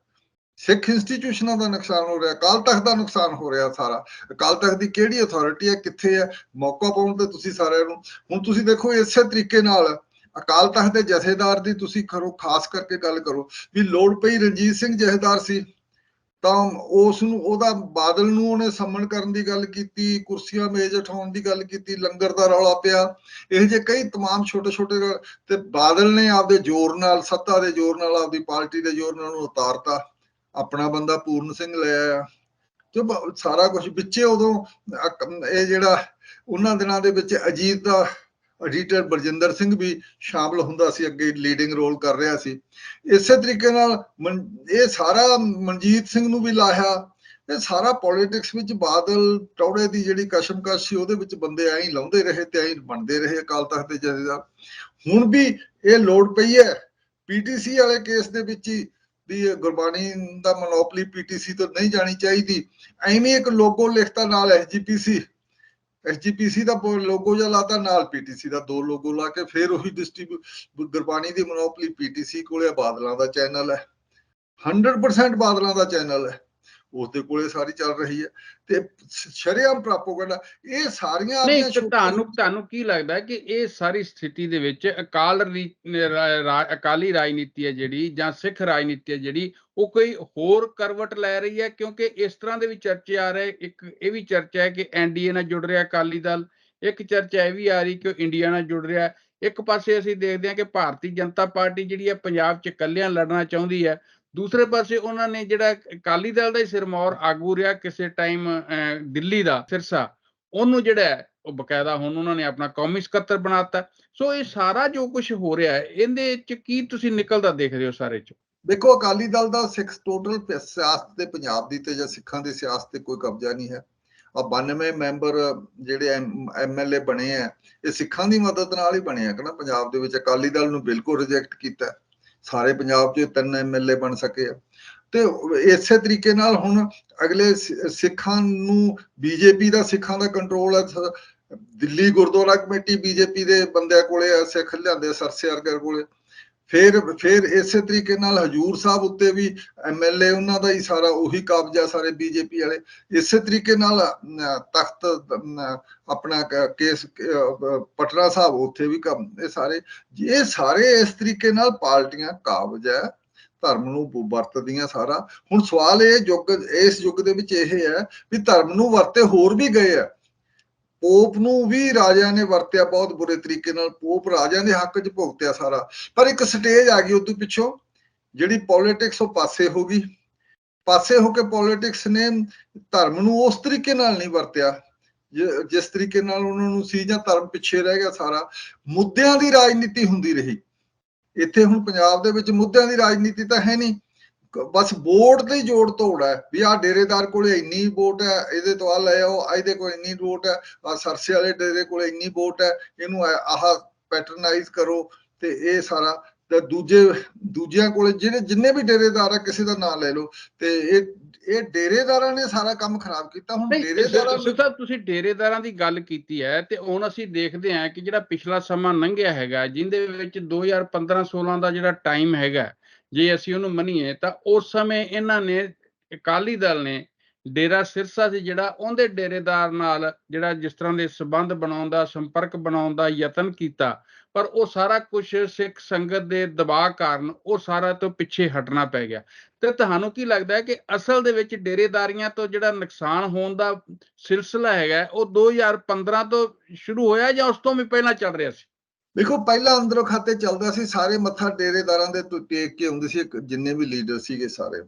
S2: ਸਿੱਖ ਇੰਸਟੀਟਿਊਸ਼ਨਾਂ ਦਾ ਨੁਕਸਾਨ ਹੋ ਰਿਹਾ, ਅਕਾਲ ਤਖਤ ਦਾ ਨੁਕਸਾਨ ਹੋ ਰਿਹਾ ਸਾਰਾ। ਅਕਾਲ ਤਖਤ ਦੀ ਕਿਹੜੀ ਅਥਾਰਟੀ ਹੈ, ਕਿੱਥੇ ਹੈ? ਮੌਕਾ ਪਾਉਣ ਤੇ ਤੁਸੀਂ ਸਾਰਿਆਂ ਨੂੰ। ਹੁਣ ਤੁਸੀਂ ਦੇਖੋ ਇਸੇ ਤਰੀਕੇ ਨਾਲ ਅਕਾਲ ਤਖਤ ਦੇ ਜਥੇਦਾਰ ਦੀ ਤੁਸੀਂ ਕਰੋ, ਖਾਸ ਕਰਕੇ ਗੱਲ ਕਰੋ ਵੀ ਲੋੜ ਪਈ ਰਣਜੀਤ ਸਿੰਘ ਜਥੇਦਾਰ ਸੀ ਤਾਂ ਉਸ ਨੂੰ, ਉਹਦਾ ਬਾਦਲ ਨੂੰ ਉਹਨੇ ਸੰਮਣ ਕਰਨ ਦੀ ਗੱਲ ਕੀਤੀ, ਕੁਰਸੀਆਂ ਮੇਜ਼ ਉਠਾਉਣ ਦੀ ਗੱਲ ਕੀਤੀ, ਲੰਗਰ ਦਾ ਰੌਲਾ ਪਿਆ, ਇਹ ਜਿਹੇ ਕਈ ਤਮਾਮ ਛੋਟੇ ਛੋਟੇ, ਤੇ ਬਾਦਲ ਨੇ ਆਪਦੇ ਜ਼ੋਰ ਨਾਲ, ਸੱਤਾ ਦੇ ਜ਼ੋਰ ਨਾਲ, ਆਪਦੀ ਪਾਰਟੀ ਦੇ ਜ਼ੋਰ ਨਾਲ ਉਹਨੂੰ ਉਤਾਰਤਾ, ਆਪਣਾ ਬੰਦਾ ਪੂਰਨ ਸਿੰਘ ਲੈ ਆਇਆ, ਤੇ ਸਾਰਾ ਕੁਝ ਵਿੱਚੇ। ਉਦੋਂ ਇਹ ਜਿਹੜਾ ਉਹਨਾਂ ਦਿਨਾਂ ਦੇ ਵਿੱਚ ਅਜੀਤ ਦਾ ਐਡੀਟਰ ਬਰਜਿੰਦਰ ਸਿੰਘ ਵੀ ਸ਼ਾਮਲ ਹੁੰਦਾ ਸੀ, ਅੱਗੇ ਲੀਡਿੰਗ ਰੋਲ ਕਰ ਰਿਹਾ ਸੀ। ਇਸੇ ਤਰੀਕੇ ਨਾਲ ਇਹ ਸਾਰਾ ਮਨਜੀਤ ਸਿੰਘ ਨੂੰ ਵੀ ਲਾਇਆ। ਇਹ ਸਾਰਾ ਪੋਲਿਟਿਕਸ ਵਿੱਚ ਬਾਦਲ ਟੌੜੇ ਦੀ ਜਿਹੜੀ ਕਸ਼ਮਕਸ਼ ਸੀ ਉਹਦੇ ਵਿੱਚ ਬੰਦੇ ਐਂ ਲਾਉਂਦੇ ਰਹੇ ਤੇ ਐਂ ਬਣਦੇ ਰਹੇ ਅਕਾਲ ਤਖਤ ਦੇ ਜਥੇਦਾਰ। ਹੁਣ ਵੀ ਇਹ ਲੋੜ ਪਈ ਹੈ ਪੀਟੀਸੀ ਵਾਲੇ ਕੇਸ ਦੇ ਵਿੱਚ ਹੀ ਵੀ ਗੁਰਬਾਣੀ ਦਾ ਮੋਨੋਪਲੀ ਪੀਟੀਸੀ ਤੋਂ ਨਹੀਂ ਜਾਣੀ ਚਾਹੀਦੀ। ਐਵੇਂ ਇੱਕ ਲੋਗੋ ਲਿਖਤਾ ਨਾਲ ਐਸਜੀਪੀਸੀ ਦਾ ਲੋਗੋ ਜਿਹਾ ਲਾਤਾ, ਨਾਲ ਪੀਟੀਸੀ ਦਾ 2 ਲੋਗੋ ਲਾ ਕੇ ਫਿਰ ਉਹੀ ਗੁਰਬਾਣੀ ਦੀ ਮੋਨੋਪਲੀ ਪੀਟੀਸੀ ਕੋਲੇ ਬਾਦਲਾਂ ਦਾ ਚੈਨਲ ਹੈ, 100% ਬਾਦਲਾਂ ਦਾ ਚੈਨਲ ਹੈ, ਉਸਦੇ ਕੋਲੇ ਸਾਰੀ ਚੱਲ ਰਹੀ ਹੈ ਤੇ ਸ਼ਰੇਆਮ ਪ੍ਰਾਪੋਗੰਡਾ। ਇਹ ਸਾਰੀਆਂ
S1: ਨਹੀਂ,
S2: ਆਪਣੀਆਂ
S1: ਤੁਹਾਨੂੰ ਕੀ ਲੱਗਦਾ ਕਿ ਇਹ ਸਾਰੀ ਸਥਿਤੀ ਦੇ ਵਿੱਚ ਅਕਾਲੀ ਰਾਜਨੀਤੀ ਹੈ ਜਿਹੜੀ, ਜਾਂ ਸਿੱਖ ਰਾਜਨੀਤੀ ਹੈ ਜਿਹੜੀ, ਉਹ ਕੋਈ ਹੋਰ ਕਰਵਟ ਲੈ ਰਹੀ ਹੈ? ਕਿਉਂਕਿ ਇਸ ਤਰ੍ਹਾਂ ਦੇ ਵੀ ਚਰਚੇ ਆ ਰਹੇ, ਇੱਕ ਇਹ ਵੀ ਚਰਚਾ ਹੈ ਕਿ ਐਨਡੀਏ ਨਾਲ ਜੁੜ ਰਿਹਾ ਅਕਾਲੀ ਦਲ, ਇੱਕ ਚਰਚਾ ਇਹ ਵੀ ਆ ਰਹੀ ਕਿ ਉਹ ਇੰਡੀਆ ਨਾਲ ਜੁੜ ਰਿਹਾ। ਇੱਕ ਪਾਸੇ ਅਸੀਂ ਦੇਖਦੇ ਹਾਂ ਕਿ ਭਾਰਤੀ ਜਨਤਾ ਪਾਰਟੀ ਜਿਹੜੀ ਹੈ ਪੰਜਾਬ 'ਚ ਇਕੱਲਿਆਂ ਲੜਨਾ ਚਾਹੁੰਦੀ ਹੈ, ਦੂਸਰੇ ਪਾਸੇ ਉਹਨਾਂ ਨੇ ਜਿਹੜਾ ਅਕਾਲੀ ਦਲ ਦਾ ਹੀ ਸਿਰਮੌਰ ਆਗੂ ਰਿਹਾ ਕਿਸੇ ਟਾਈਮ, ਦਿੱਲੀ ਦਾ ਸਿਰਸਾ, ਉਹਨੂੰ ਜਿਹੜਾ ਉਹ ਬਕਾਇਦਾ ਹੁਣ ਉਹਨਾਂ ਨੇ ਆਪਣਾ ਕੌਮੀ ਸਕੱਤਰ ਬਣਾਤਾ। ਸੋ ਇਹ ਸਾਰਾ ਜੋ ਕੁਝ ਹੋ ਰਿਹਾ ਹੈ, ਇਹਦੇ ਚ ਕੀ ਤੁਸੀਂ ਨਿਕਲਦਾ ਦੇਖਦੇ ਹੋ ਸਾਰੇ ਚ?
S2: ਦੇਖੋ, ਅਕਾਲੀ ਦਲ ਦਾ ਸਿੱਖ ਟੋਟਲ ਸਿਆਸਤ ਤੇ ਪੰਜਾਬ ਦੀ ਤੇ ਜਾਂ ਸਿੱਖਾਂ ਦੀ ਸਿਆਸਤ ਤੇ ਕੋਈ ਕਬਜ਼ਾ ਨਹੀਂ ਹੈ। ਆ 92 ਮੈਂਬਰ ਜਿਹੜੇ ਐਮਐਲਏ ਬਣੇ ਆ, ਇਹ ਸਿੱਖਾਂ ਦੀ ਮਦਦ ਨਾਲ ਹੀ ਬਣੇ ਆ ਕਿ ਨਾ ਪੰਜਾਬ ਦੇ ਵਿੱਚ। ਅਕਾਲੀ ਦਲ ਨੂੰ ਬਿਲਕੁਲ ਰਿਜੈਕਟ ਕੀਤਾ, ਸਾਰੇ ਪੰਜਾਬ 'ਚ 3 ਐਮਐਲਏ ਬਣ ਸਕੇ ਆ। ਤੇ ਇਸੇ ਤਰੀਕੇ ਨਾਲ ਹੁਣ ਅਗਲੇ ਸਿੱਖਾਂ ਨੂੰ ਬੀਜੇਪੀ ਦਾ ਸਿੱਖਾਂ ਦਾ ਕੰਟਰੋਲ ਹੈ। ਦਿੱਲੀ ਗੁਰਦੁਆਰਾ ਕਮੇਟੀ ਬੀਜੇਪੀ ਦੇ ਬੰਦਿਆਂ ਕੋਲੇ ਆ, ਸਿੱਖ ਲਿਆਂਦੇ ਸਰਸੇ ਅਰਗਰ ਕੋਲੇ। ਫਿਰ ਇਸੇ ਤਰੀਕੇ ਨਾਲ ਹਜੂਰ ਸਾਹਿਬ ਉੱਤੇ ਵੀ ਐਮਐਲਏ ਉਹਨਾਂ ਦਾ ਹੀ ਸਾਰਾ ਉਹੀ ਕਾਬਜਾ, ਸਾਰੇ ਬੀਜੇਪੀ ਵਾਲੇ। ਇਸੇ ਤਰੀਕੇ ਨਾਲ ਤਖਤ ਆਪਣਾ ਕੇਸ ਪਟਨਾ ਸਾਹਿਬ, ਉੱਥੇ ਵੀ ਇਹ ਸਾਰੇ ਇਸ ਤਰੀਕੇ ਨਾਲ ਪਾਰਟੀਆਂ ਕਾਬਜ ਹੈ, ਧਰਮ ਨੂੰ ਵਰਤਦੀਆਂ ਸਾਰਾ। ਹੁਣ ਸਵਾਲ ਇਸ ਯੁੱਗ ਦੇ ਵਿੱਚ ਇਹ ਹੈ ਵੀ ਧਰਮ ਨੂੰ ਵਰਤੇ ਹੋਰ ਵੀ ਗਏ ਆ। ਪੋਪ ਨੂੰ ਵੀ ਰਾਜਿਆਂ ਨੇ ਵਰਤਿਆ ਬਹੁਤ ਬੁਰੇ ਤਰੀਕੇ ਨਾਲ, ਪੋਪ ਰਾਜਿਆਂ ਦੇ ਹੱਕ 'ਚ ਭੁਗਤਿਆ ਸਾਰਾ। ਪਰ ਇੱਕ ਸਟੇਜ ਆ ਗਈ ਉਦੋਂ ਪਿੱਛੋਂ, ਜਿਹੜੀ ਪੋਲੀਟਿਕਸ ਉਹ ਪਾਸੇ ਹੋ ਗਈ। ਪਾਸੇ ਹੋ ਕੇ ਪੋਲੀਟਿਕਸ ਨੇ ਧਰਮ ਨੂੰ ਉਸ ਤਰੀਕੇ ਨਾਲ ਨਹੀਂ ਵਰਤਿਆ ਜਿਸ ਤਰੀਕੇ ਨਾਲ ਉਹਨਾਂ ਨੂੰ ਸੀ, ਜਾਂ ਧਰਮ ਪਿੱਛੇ ਰਹਿ ਗਿਆ ਸਾਰਾ। ਮੁੱਦਿਆਂ ਦੀ ਰਾਜਨੀਤੀ ਹੁੰਦੀ ਰਹੀ। ਇੱਥੇ ਹੁਣ ਪੰਜਾਬ ਦੇ ਵਿੱਚ ਮੁੱਦਿਆਂ ਦੀ ਰਾਜਨੀਤੀ ਤਾਂ ਹੈ ਨਹੀਂ, ਬਸ ਵੋਟ ਤੇ ਜੋੜ ਤੋੜ ਹੈ ਵੀ ਆਹ ਡੇਰੇਦਾਰ ਕੋਲੇ ਇੰਨੀ ਵੋਟ ਹੈ, ਇਹਦੇ ਤੋਂ ਆ ਲੈ ਆਓ, ਇਹਦੇ ਕੋਲ ਇੰਨੀ ਵੋਟ ਹੈ, ਆਹ ਸਰਸੇ ਵਾਲੇ ਡੇਰੇ ਕੋਲੇ ਇੰਨੀ ਵੋਟ ਹੈ, ਇਹਨੂੰ ਆਹ ਪੈਟਰਨਾਈਜ਼ ਕਰੋ। ਤੇ ਇਹ ਸਾਰਾ ਤੇ ਦੂਜਿਆਂ ਕੋਲੇ ਜਿੰਨੇ ਵੀ ਡੇਰੇਦਾਰ ਆ, ਕਿਸੇ ਦਾ ਨਾਂ ਲੈ ਲਓ, ਤੇ ਇਹ ਡੇਰੇਦਾਰਾਂ ਨੇ ਸਾਰਾ ਕੰਮ ਖਰਾਬ ਕੀਤਾ। ਹੁਣ ਡੇਰੇਦਾਰਾਂ
S1: ਸਾਹਿਬ, ਤੁਸੀਂ ਡੇਰੇਦਾਰਾਂ ਦੀ ਗੱਲ ਕੀਤੀ ਹੈ, ਤੇ ਹੁਣ ਅਸੀਂ ਦੇਖਦੇ ਹਾਂ ਕਿ ਜਿਹੜਾ ਪਿਛਲਾ ਸਮਾਂ ਲੰਘਿਆ ਹੈਗਾ, ਜਿਹਦੇ ਵਿੱਚ 2015-16 ਦਾ ਜਿਹੜਾ ਟਾਈਮ ਹੈਗਾ, ਜੇ ਅਸੀਂ ਉਹਨੂੰ ਮੰਨੀਏ ਤਾਂ ਉਸ ਸਮੇਂ ਇਹਨਾਂ ਨੇ, ਅਕਾਲੀ ਦਲ ਨੇ, ਡੇਰਾ ਸਿਰਸਾ ਸੀ ਜਿਹੜਾ, ਉਹਦੇ ਡੇਰੇਦਾਰ ਨਾਲ ਜਿਹੜਾ ਜਿਸ ਤਰ੍ਹਾਂ ਦੇ ਸੰਬੰਧ ਬਣਾਉਣ ਦਾ, ਸੰਪਰਕ ਬਣਾਉਣ ਦਾ ਯਤਨ ਕੀਤਾ, ਪਰ ਉਹ ਸਾਰਾ ਕੁਝ ਸਿੱਖ ਸੰਗਤ ਦੇ ਦਬਾਅ ਕਾਰਨ ਉਹ ਸਾਰਾ ਤੋਂ ਪਿੱਛੇ ਹਟਣਾ ਪੈ ਗਿਆ। ਤੇ ਤੁਹਾਨੂੰ ਕੀ ਲੱਗਦਾ ਹੈ ਕਿ ਅਸਲ ਦੇ ਵਿੱਚ ਡੇਰੇਦਾਰੀਆਂ ਤੋਂ ਜਿਹੜਾ ਨੁਕਸਾਨ ਹੋਣ ਦਾ ਸਿਲਸਿਲਾ ਹੈਗਾ, ਉਹ 2015 ਤੋਂ ਸ਼ੁਰੂ ਹੋਇਆ ਜਾਂ ਉਸ ਤੋਂ ਵੀ ਪਹਿਲਾਂ ਚੱਲ ਰਿਹਾ ਸੀ?
S2: ਦੇਖੋ, ਪਹਿਲਾਂ ਅੰਦਰੋਂ ਖਾਤੇ ਚੱਲਦਾ ਸੀ, ਸਾਰੇ ਮੱਥਾ ਡੇਰੇਦਾਰਾਂ ਦੇ ਟੇਕ ਕੇ ਆਉਂਦੇ ਸੀ। ਜਿੰਨੇ ਵੀ ਲੀਡਰ ਸੀਗੇ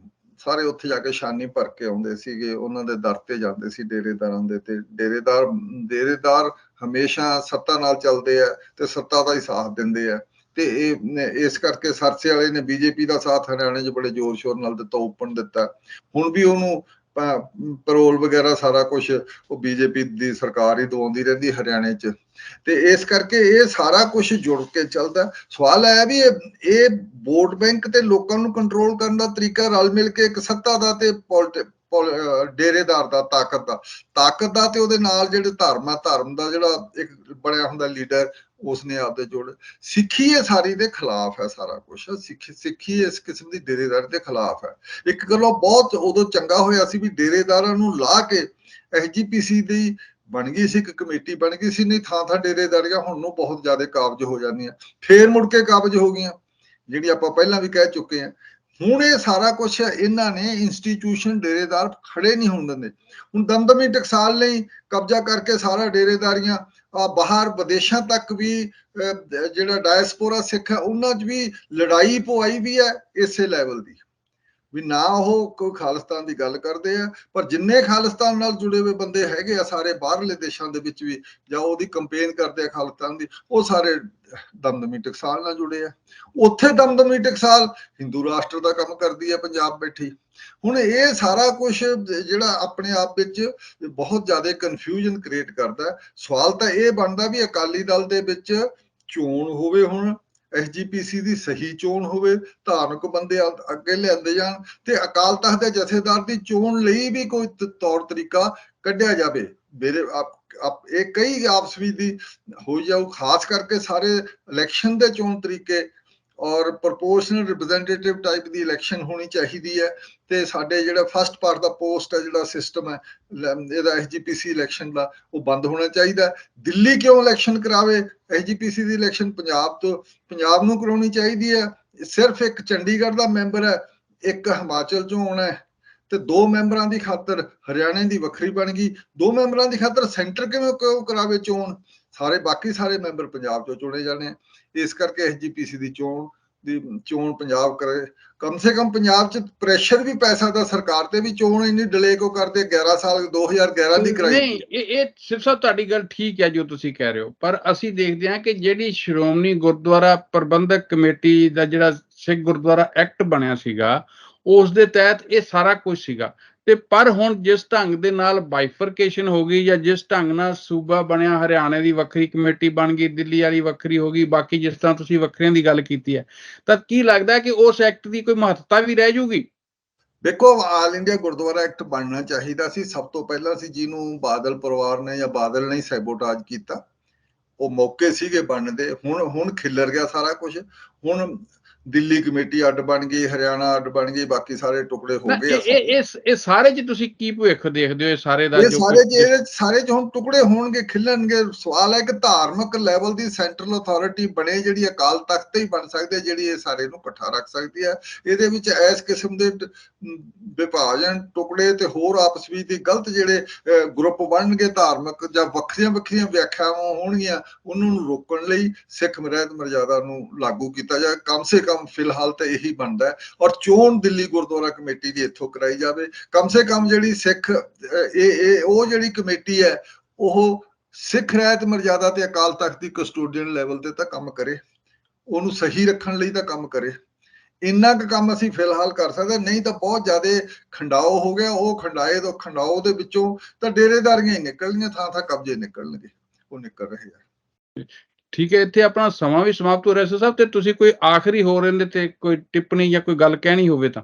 S2: ਸਾਰੇ ਉੱਥੇ ਜਾ ਕੇ ਛਾਨੀ ਭਰ ਕੇ ਆਉਂਦੇ ਸੀਗੇ, ਉਹਨਾਂ ਦੇ ਦਰ ਤੇ ਜਾਂਦੇ ਸੀ ਡੇਰੇਦਾਰਾਂ ਦੇ। ਤੇ ਡੇਰੇਦਾਰ ਹਮੇਸ਼ਾ ਸੱਤਾ ਨਾਲ ਚੱਲਦੇ ਆ ਤੇ ਸੱਤਾ ਦਾ ਹੀ ਸਾਥ ਦਿੰਦੇ ਆ। ਤੇ ਇਸ ਕਰਕੇ ਸਰਸੇ ਵਾਲੇ ਨੇ ਬੀਜੇਪੀ ਦਾ ਸਾਥ ਹਰਿਆਣੇ 'ਚ ਬੜੇ ਜ਼ੋਰ ਸ਼ੋਰ ਨਾਲ ਦਿੱਤਾ, ਓਪਨ ਦਿੱਤਾ। ਹੁਣ ਵੀ ਉਹਨੂੰ ਪੈਰੋਲ ਵਗੈਰਾ ਸਾਰਾ ਕੁਝ ਉਹ ਬੀਜੇਪੀ ਦੀ ਸਰਕਾਰ ਹੀ ਦਵਾਉਂਦੀ ਰਹਿੰਦੀ ਹਰਿਆਣੇ 'ਚ। ਤੇ ਇਸ ਕਰਕੇ ਇਹ ਸਾਰਾ ਕੁਝ ਜੁੜ ਕੇ ਚੱਲਦਾ। ਸਵਾਲ ਹੈ ਵੀ ਇਹ ਵੋਟ ਬੈਂਕ ਤੇ ਲੋਕਾਂ ਨੂੰ ਕੰਟਰੋਲ ਕਰਨ ਦਾ ਤਰੀਕਾ ਰਲ ਮਿਲ ਕੇ, ਇੱਕ ਸੱਤਾ ਦਾ ਤੇ ਡੇਰੇਦਾਰ ਦਾ, ਤਾਕਤ ਦਾ, ਤੇ ਉਹਦੇ ਨਾਲ ਜਿਹੜੇ ਧਰਮ ਦਾ ਜਿਹੜਾ ਇੱਕ ਬਣਿਆ ਹੁੰਦਾ ਲੀਡਰ, ਉਸਨੇ ਆਪਦੇ ਜੋੜ। ਸਿੱਖੀ ਇਹ ਸਾਰੀ ਦੇ ਖਿਲਾਫ ਹੈ ਸਾਰਾ ਕੁਝ। ਸਿੱਖੀ ਇਸ ਕਿਸਮ ਦੀ ਡੇਰੇਦਾਰੀ ਦੇ ਖਿਲਾਫ ਹੈ। ਇੱਕ ਗੱਲੋਂ ਬਹੁਤ ਉਦੋਂ ਚੰਗਾ ਹੋਇਆ ਸੀ ਵੀ ਡੇਰੇਦਾਰਾਂ ਨੂੰ ਲਾ ਕੇ ਐਸਜੀਪੀਸੀ ਦੀ ਬਣ ਗਈ ਸੀ, ਇੱਕ ਕਮੇਟੀ ਬਣ ਗਈ ਸੀ। ਨਹੀਂ ਥਾਂ ਡੇਰੇਦਾਰੀਆਂ ਹੁਣ ਨੂੰ ਬਹੁਤ ਜ਼ਿਆਦਾ ਕਾਬਜ ਹੋ ਜਾਂਦੀਆਂ, ਫੇਰ ਮੁੜ ਕੇ ਕਾਬਜ ਹੋ ਗਈਆਂ, ਜਿਹੜੀ ਆਪਾਂ ਪਹਿਲਾਂ ਵੀ ਕਹਿ ਚੁੱਕੇ ਹਾਂ। ਹੁਣ ਇਹ ਸਾਰਾ ਕੁਝ ਇਹਨਾਂ ਨੇ ਇੰਸਟੀਟਿਊਸ਼ਨ ਡੇਰੇਦਾਰ ਖੜੇ ਨਹੀਂ ਹੋਣ ਦਿੰਦੇ। ਹੁਣ ਦਮਦਮੀ ਟਕਸਾਲ ਲਈ ਕਬਜ਼ਾ ਕਰਕੇ ਸਾਰਾ ਡੇਰੇਦਾਰੀਆਂ ਬਾਹਰ ਵਿਦੇਸ਼ਾਂ ਤੱਕ ਵੀ, ਜਿਹੜਾ ਡਾਇਸਪੋਰਾ ਸਿੱਖ ਹੈ ਉਹਨਾਂ 'ਚ ਵੀ ਲੜਾਈ ਪਵਾਈ ਵੀ ਹੈ ਇਸੇ ਲੈਵਲ ਦੀ, ਵੀ ਨਾ ਉਹ ਕੋਈ ਖਾਲਿਸਤਾਨ ਦੀ ਗੱਲ ਕਰਦੇ ਆ, ਪਰ ਜਿੰਨੇ ਖਾਲਿਸਤਾਨ ਨਾਲ ਜੁੜੇ ਹੋਏ ਬੰਦੇ ਹੈਗੇ ਆ ਸਾਰੇ ਬਾਹਰਲੇ ਦੇਸ਼ਾਂ ਦੇ ਵਿੱਚ ਵੀ, ਜਾਂ ਉਹਦੀ ਕੰਪੇਨ ਕਰਦੇ ਆ ਖਾਲਿਸਤਾਨ ਦੀ, ਉਹ ਸਾਰੇ ਦਮਦਮੀ ਟਕਸਾਲ ਨਾਲ ਜੁੜੇ ਆ। ਉੱਥੇ ਦਮਦਮੀ ਟਕਸਾਲ ਹਿੰਦੂ ਰਾਸ਼ਟਰ ਦਾ ਕੰਮ ਕਰਦੀ ਹੈ ਪੰਜਾਬ ਬੈਠੀ। ਹੁਣ ਇਹ ਸਾਰਾ ਕੁਝ ਜਿਹੜਾ ਆਪਣੇ ਆਪ ਵਿੱਚ ਬਹੁਤ ਜ਼ਿਆਦਾ ਕਨਫਿਊਜ਼ਨ ਕ੍ਰੀਏਟ ਕਰਦਾ। ਸਵਾਲ ਤਾਂ ਇਹ ਬਣਦਾ ਵੀ ਅਕਾਲੀ ਦਲ ਦੇ ਵਿੱਚ ਚੋਣ ਹੋਵੇ ਹੁਣ ਐਸਜੀਪੀਸੀ ਦੀ ਸਹੀ ਚੋਣ ਹੋਵੇ, ਧਾਰਮਿਕ ਬੰਦੇ ਅੱਗੇ ਲਿਆਂਦੇ ਜਾਣ ਤੇ ਅਕਾਲ ਤਖਤ ਦੇ ਜਥੇਦਾਰ ਦੀ ਚੋਣ ਲਈ ਵੀ ਕੋਈ ਤੌਰ ਤਰੀਕਾ ਕੱਢਿਆ ਜਾਵੇ। ਮੇਰੇ ਇਹ ਕਈ ਆਪਸ ਵਿੱਚ ਦੀ ਹੋ ਜਾਊ, ਖਾਸ ਕਰਕੇ ਸਾਰੇ ਇਲੈਕਸ਼ਨ ਦੇ ਚੋਣ ਤਰੀਕੇ ਔਰ ਪ੍ਰੋਪੋਰਸ਼ਨਲ ਰਿਪਰੈਜ਼ੈਂਟੇਟਿਵ ਟਾਈਪ ਦੀ ਇਲੈਕਸ਼ਨ ਹੋਣੀ ਚਾਹੀਦੀ ਹੈ। ਤੇ ਸਾਡੇ ਜਿਹੜਾ ਫਸਟ ਪਾਰਟ ਦਾ ਪੋਸਟ ਹੈ, ਜਿਹੜਾ ਸਿਸਟਮ ਹੈ ਇਹਦਾ ਐਸਜੀਪੀਸੀ ਇਲੈਕਸ਼ਨ ਦਾ, ਉਹ ਬੰਦ ਹੋਣਾ ਚਾਹੀਦਾ। ਦਿੱਲੀ ਕਿਉਂ ਇਲੈਕਸ਼ਨ ਕਰਾਵੇ? ਐਸਜੀਪੀਸੀ ਦੀ ਇਲੈਕਸ਼ਨ ਪੰਜਾਬ ਨੂੰ ਕਰਾਉਣੀ ਚਾਹੀਦੀ ਹੈ। ਸਿਰਫ ਇੱਕ ਚੰਡੀਗੜ੍ਹ ਦਾ ਮੈਂਬਰ ਹੈ, ਇੱਕ ਹਿਮਾਚਲ ਚੋਂ ਆਉਣਾ ਹੈ ਤੇ 2 ਮੈਂਬਰਾਂ ਦੀ ਖਾਤਰ ਹਰਿਆਣੇ ਦੀ ਵੱਖਰੀ ਬਣ ਗਈ। 2 ਮੈਂਬਰਾਂ ਦੀ ਖਾਤਰ ਸੈਂਟਰ ਕਿਉਂ ਕਰਾਵੇ ਚੋਣ? ਬਾਕੀ ਸਾਰੇ ਮੈਂਬਰ ਪੰਜਾਬ ਚੋਂ ਚੁਣੇ ਜਾਣੇ। ਇਸ ਕਰਕੇ ਐਸਜੀਪੀਸੀ ਦੀ ਚੋਣ ਪੰਜਾਬ ਕਰੇ। ਕਮ ਸੇ ਕਮ ਪੰਜਾਬ 'ਚ ਪ੍ਰੈਸ਼ਰ ਵੀ ਪੈ ਸਕਦਾ ਸਰਕਾਰ ਤੇ ਵੀ, ਚੋਣ ਇੰਨੀ ਡਿਲੇ ਕਿਉਂ ਕਰਦੇ? 11 ਸਾਲ 2011 ਦੀ ਕਰਾਈ।
S1: ਨਹੀਂ, ਇਹ ਸਿਰ ਸਾਹਿਬ ਤੁਹਾਡੀ ਗੱਲ ਠੀਕ ਹੈ ਜੋ ਤੁਸੀਂ ਕਹਿ ਰਹੇ ਹੋ, ਪਰ ਅਸੀਂ ਦੇਖਦੇ ਹਾਂ ਕਿ ਜਿਹੜੀ ਸ਼੍ਰੋਮਣੀ ਗੁਰਦੁਆਰਾ ਪ੍ਰਬੰਧਕ ਕਮੇਟੀ ਦਾ ਜਿਹੜਾ ਸਿੱਖ ਗੁਰਦੁਆਰਾ ਐਕਟ ਬਣਿਆ ਸੀਗਾ, ਉਸ ਦੇ ਤਹਿਤ ਇਹ ਸਾਰਾ ਕੁਝ ਸੀਗਾ। ਤੇ ਪਰ ਹੁਣ ਜਿਸ ਢੰਗ ਦੇ ਨਾਲ ਬਾਈਫਰਕੇਸ਼ਨ ਹੋ ਗਈ, ਜਾਂ ਜਿਸ ਢੰਗ ਨਾਲ ਸੂਬਾ ਬਣਿਆ, ਹਰਿਆਣੇ ਦੀ ਵੱਖਰੀ ਕਮੇਟੀ ਬਣ ਗਈ, ਦਿੱਲੀ ਵਾਲੀ ਵੱਖਰੀ ਹੋ ਗਈ, ਬਾਕੀ ਜਿਸ ਤਰ੍ਹਾਂ ਤੁਸੀਂ ਵੱਖਰਿਆਂ ਦੀ ਗੱਲ ਕੀਤੀ ਹੈ, ਤਾਂ ਕੀ ਲੱਗਦਾ ਕਿ ਉਸ ਐਕਟ ਦੀ ਕੋਈ ਮਹੱਤਤਾ ਵੀ ਰਹਿ ਜੂਗੀ?
S2: ਦੇਖੋ, ਆਲ ਇੰਡੀਆ ਗੁਰਦੁਆਰਾ ਐਕਟ ਬਣਨਾ ਚਾਹੀਦਾ ਸੀ। ਸਭ ਤੋਂ ਪਹਿਲਾਂ ਸੀ ਜਿਹਨੂੰ ਬਾਦਲ ਪਰਿਵਾਰ ਨੇ ਜਾਂ ਬਾਦਲ ਨੇ ਸੈਬੋਟਾਜ ਕੀਤਾ। ਉਹ ਮੌਕੇ ਸੀਗੇ ਬਣਨ ਦੇ। ਹੁਣ ਖਿੱਲਰ ਗਿਆ ਸਾਰਾ ਕੁਝ। ਹੁਣ ਦਿੱਲੀ ਕਮੇਟੀ ਅੱਡ ਬਣ ਗਈ, ਹਰਿਆਣਾ ਅੱਡ ਬਣ ਗਈ, ਬਾਕੀ ਸਾਰੇ ਟੁਕੜੇ ਹੋ ਗਏ।
S1: ਇਹ ਸਾਰੇ 'ਚ ਤੁਸੀਂ ਕੀ ਭਵਿੱਖ ਦੇਖਦੇ ਹੋ? ਇਹ ਸਾਰੇ ਦਾ
S2: ਇਹ
S1: ਜੋ
S2: ਸਾਰੇ ਚ ਹੁਣ ਟੁਕੜੇ ਹੋਣਗੇ, ਖਿਲਣਗੇ। ਸਵਾਲ ਹੈ ਕਿ ਧਾਰਮਿਕ ਲੈਵਲ ਦੀ ਸੈਂਟਰਲ ਅਥਾਰਟੀ ਬਣੇ, ਜਿਹੜੀ ਅਕਾਲ ਤਖਤ ਤੇ ਹੀ ਬਣ ਸਕਦੀ ਹੈ, ਜਿਹੜੀ ਇਹ ਸਾਰੇ ਨੂੰ ਇਕੱਠਾ ਰੱਖ ਸਕਦੀ ਹੈ। ਇਹਦੇ ਵਿੱਚ ਇਸ ਕਿਸਮ ਦੇ ਵਿਭਾਜਨ, ਟੁਕੜੇ ਤੇ ਹੋਰ ਆਪਸ ਵਿੱਚ ਦੀ ਗਲਤ ਜਿਹੜੇ ਗਰੁੱਪ ਬਣਨਗੇ ਧਾਰਮਿਕ, ਜਾਂ ਵੱਖਰੀਆਂ ਵਿਆਖਿਆਵਾਂ ਹੋਣਗੀਆਂ, ਉਹਨਾਂ ਨੂੰ ਰੋਕਣ ਲਈ ਸਿੱਖ ਰਹਿਤ ਮਰਜ਼ਾਦਾ ਨੂੰ ਲਾਗੂ ਕੀਤਾ ਜਾਏ। ਕਮ ਸੇ ਕਮ ਫਿਲਹਾਲ ਤਾਂ ਇਹੀ ਬਣਦਾ ਹੈ। ਔਰ ਚੋਣ ਦਿੱਲੀ ਗੁਰਦੁਆਰਾ ਕਮੇਟੀ ਦੀ ਇੱਥੋਂ ਕਰਾਈ ਜਾਵੇ। ਕਮ ਸੇ ਕਮ ਜਿਹੜੀ ਸਿੱਖ ਉਹ ਜਿਹੜੀ ਕਮੇਟੀ ਹੈ, ਉਹ ਸਿੱਖ ਰਹਿਤ ਮਰਜ਼ਾਦਾ ਤੇ ਅਕਾਲ ਤਖਤ ਦੀ ਕਸਟੋਡੀਅਨ ਲੈਵਲ ਤੇ ਤਾਂ ਕੰਮ ਕਰੇ, ਉਹਨੂੰ ਸਹੀ ਰੱਖਣ ਲਈ ਤਾਂ ਕੰਮ ਕਰੇ। ਇੰਨਾ ਕੁ ਕੰਮ ਅਸੀਂ ਫਿਲਹਾਲ ਕਰ ਸਕਦੇ। ਨਹੀਂ ਤਾਂ ਬਹੁਤ ਜ਼ਿਆਦਾ ਖੰਡਾਓ ਹੋ ਗਿਆ। ਉਹ ਖੰਡਾਓ ਦੇ ਵਿੱਚੋਂ ਤਾਂ ਡੇਰੇਦਾਰੀਆਂ ਹੀ ਨਿਕਲਣੀਆਂ, ਥਾਂ ਕਬਜ਼ੇ ਨਿਕਲਣਗੇ। ਉਹ ਨਿਕਲ ਰਹੇ ਆ।
S1: ਠੀਕ ਹੈ, ਇੱਥੇ ਆਪਣਾ ਸਮਾਂ ਵੀ ਸਮਾਪਤ ਹੋ ਰਿਹਾ ਸੀ ਸਾਹਿਬ, ਤੇ ਤੁਸੀਂ ਕੋਈ ਆਖਰੀ ਹੋਰ ਇਹਦੇ ਤੇ ਕੋਈ ਟਿੱਪਣੀ ਜਾਂ ਕੋਈ ਗੱਲ ਕਹਿਣੀ ਹੋਵੇ ਤਾਂ?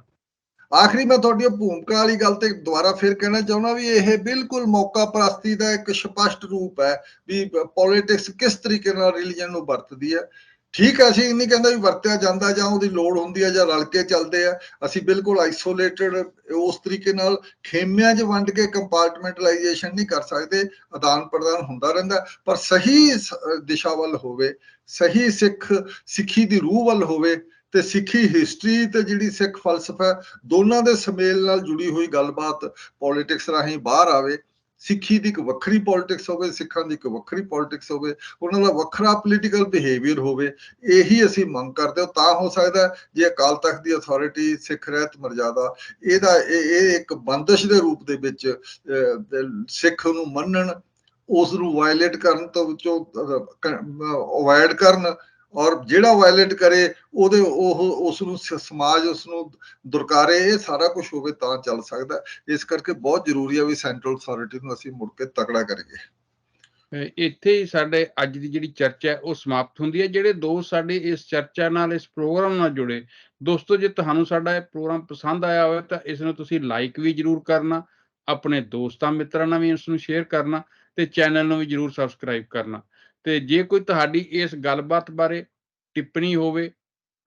S2: ਆਖਰੀ ਮੈਂ ਤੁਹਾਡੀ ਭੂਮਿਕਾ ਵਾਲੀ ਗੱਲ ਤੇ ਦੁਬਾਰਾ ਫਿਰ ਕਹਿਣਾ ਚਾਹੁੰਦਾ ਵੀ ਇਹ ਬਿਲਕੁਲ ਮੌਕਾ ਪ੍ਰਸਤੀ ਦਾ ਇੱਕ ਸਪਸ਼ਟ ਰੂਪ ਹੈ ਵੀ ਪੋਲਿਟਿਕਸ ਕਿਸ ਤਰੀਕੇ ਨਾਲ ਰਿਲੀਜਨ ਨੂੰ ਵਰਤਦੀ ਹੈ। ਠੀਕ ਹੈ, ਅਸੀਂ ਨਹੀਂ ਕਹਿੰਦਾ ਵੀ ਵਰਤਿਆ ਜਾਂਦਾ ਜਾਂ ਉਹਦੀ ਲੋੜ ਹੁੰਦੀ ਹੈ ਜਾਂ ਰਲ ਕੇ ਚੱਲਦੇ ਆ। ਅਸੀਂ ਬਿਲਕੁਲ ਆਈਸੋਲੇਟਡ ਉਸ ਤਰੀਕੇ ਨਾਲ ਖੇਮਿਆਂ 'ਚ ਵੰਡ ਕੇ ਕੰਪਾਰਟਮੈਂਟਲਾਈਜੇਸ਼ਨ ਨਹੀਂ ਕਰ ਸਕਦੇ। ਆਦਾਨ ਪ੍ਰਦਾਨ ਹੁੰਦਾ ਰਹਿੰਦਾ, ਪਰ ਸਹੀ ਦਿਸ਼ਾ ਵੱਲ ਹੋਵੇ, ਸਹੀ ਸਿੱਖੀ ਦੀ ਰੂਹ ਵੱਲ ਹੋਵੇ, ਤੇ ਸਿੱਖੀ ਹਿਸਟਰੀ ਤੇ ਜਿਹੜੀ ਸਿੱਖ ਫਲਸਫਾ, ਦੋਨਾਂ ਦੇ ਸੁਮੇਲ ਨਾਲ ਜੁੜੀ ਹੋਈ ਗੱਲਬਾਤ ਪੋਲਿਟਿਕਸ ਰਾਹੀਂ ਬਾਹਰ ਆਵੇ। ਸਿੱਖੀ ਦੀ ਇੱਕ ਵੱਖਰੀ ਪੋਲਿਟਿਕਸ ਹੋਵੇ, ਸਿੱਖਾਂ ਦੀ ਇੱਕ ਵੱਖਰੀ ਪੋਲਿਟਿਕਸ ਹੋਵੇ, ਉਹਨਾਂ ਦਾ ਵੱਖਰਾ ਪੋਲੀਟੀਕਲ ਬਿਹੇਵੀਅਰ ਹੋਵੇ। ਇਹੀ ਅਸੀਂ ਮੰਗ ਕਰਦੇ ਹਾਂ। ਤਾਂ ਹੋ ਸਕਦਾ ਜੇ ਅਕਾਲ ਤਖਤ ਦੀ ਅਥਾਰਟੀ, ਸਿੱਖ ਰਹਿਤ ਮਰਜ਼ਾਦਾ, ਇਹ ਇੱਕ ਬੰਦਸ਼ ਦੇ ਰੂਪ ਦੇ ਵਿੱਚ ਸਿੱਖ ਨੂੰ ਮੰਨਣ, ਉਸ ਨੂੰ ਵਾਇਲੇਟ ਕਰਨ ਤੋਂ ਵਿੱਚੋਂ ਅਵੋਇਡ ਕਰਨ, ਔਰ ਜਿਹੜਾ ਵਾਇਲੇਟ ਕਰੇ ਉਸ ਨੂੰ ਸਮਾਜ ਉਸ ਨੂੰ ਦੁਰਕਾਰੇ। ਇਹ ਸਾਰਾ ਕੁਝ ਹੋਵੇ ਤਾਂ ਚੱਲ ਸਕਦਾ। ਇਸ ਕਰਕੇ ਬਹੁਤ ਜ਼ਰੂਰੀ ਹੈ ਵੀ ਸੈਂਟਰਲ ਅਥਾਰਟੀ ਨੂੰ ਅਸੀਂ ਮੁੜ ਕੇ ਤਕੜਾ ਕਰੀਏ।
S1: ਇੱਥੇ ਹੀ ਸਾਡੇ ਅੱਜ ਦੀ ਜਿਹੜੀ ਚਰਚਾ ਹੈ ਉਹ ਸਮਾਪਤ ਹੁੰਦੀ ਹੈ। ਜਿਹੜੇ ਦੋਸਤ ਸਾਡੇ ਇਸ ਚਰਚਾ ਨਾਲ, ਇਸ ਪ੍ਰੋਗਰਾਮ ਨਾਲ ਜੁੜੇ ਦੋਸਤੋ, ਜੇ ਤੁਹਾਨੂੰ ਸਾਡਾ ਇਹ ਪ੍ਰੋਗਰਾਮ ਪਸੰਦ ਆਇਆ ਹੋਵੇ ਤਾਂ ਇਸ ਨੂੰ ਤੁਸੀਂ ਲਾਈਕ ਵੀ ਜ਼ਰੂਰ ਕਰਨਾ, ਆਪਣੇ ਦੋਸਤਾਂ ਮਿੱਤਰਾਂ ਨਾਲ ਵੀ ਇਸ ਨੂੰ ਸ਼ੇਅਰ ਕਰਨਾ, ਤੇ ਚੈਨਲ ਨੂੰ ਵੀ ਜ਼ਰੂਰ ਸਬਸਕ੍ਰਾਈਬ ਕਰਨਾ। ਤੇ ਜੇ ਕੋਈ ਤੁਹਾਡੀ ਇਸ ਗੱਲਬਾਤ ਬਾਰੇ ਟਿੱਪਣੀ ਹੋਵੇ,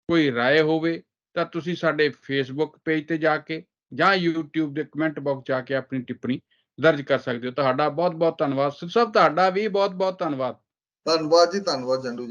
S1: ਕੋਈ ਰਾਏ ਹੋਵੇ, ਤਾਂ ਤੁਸੀਂ ਸਾਡੇ ਫੇਸਬੁੱਕ ਪੇਜ ਤੇ ਜਾ ਕੇ ਜਾਂ YouTube ਦੇ ਕਮੈਂਟ ਬਾਕਸ ਜਾ ਕੇ ਆਪਣੀ ਟਿੱਪਣੀ ਦਰਜ ਕਰ ਸਕਦੇ ਹੋ। ਤੁਹਾਡਾ ਬਹੁਤ ਬਹੁਤ ਧੰਨਵਾਦ ਸਾਹਿਬ, ਤੁਹਾਡਾ ਵੀ ਬਹੁਤ ਬਹੁਤ ਧੰਨਵਾਦ।
S2: ਧੰਨਵਾਦ ਜੀ, ਧੰਨਵਾਦ ਜੰਡੂ ਜੀ।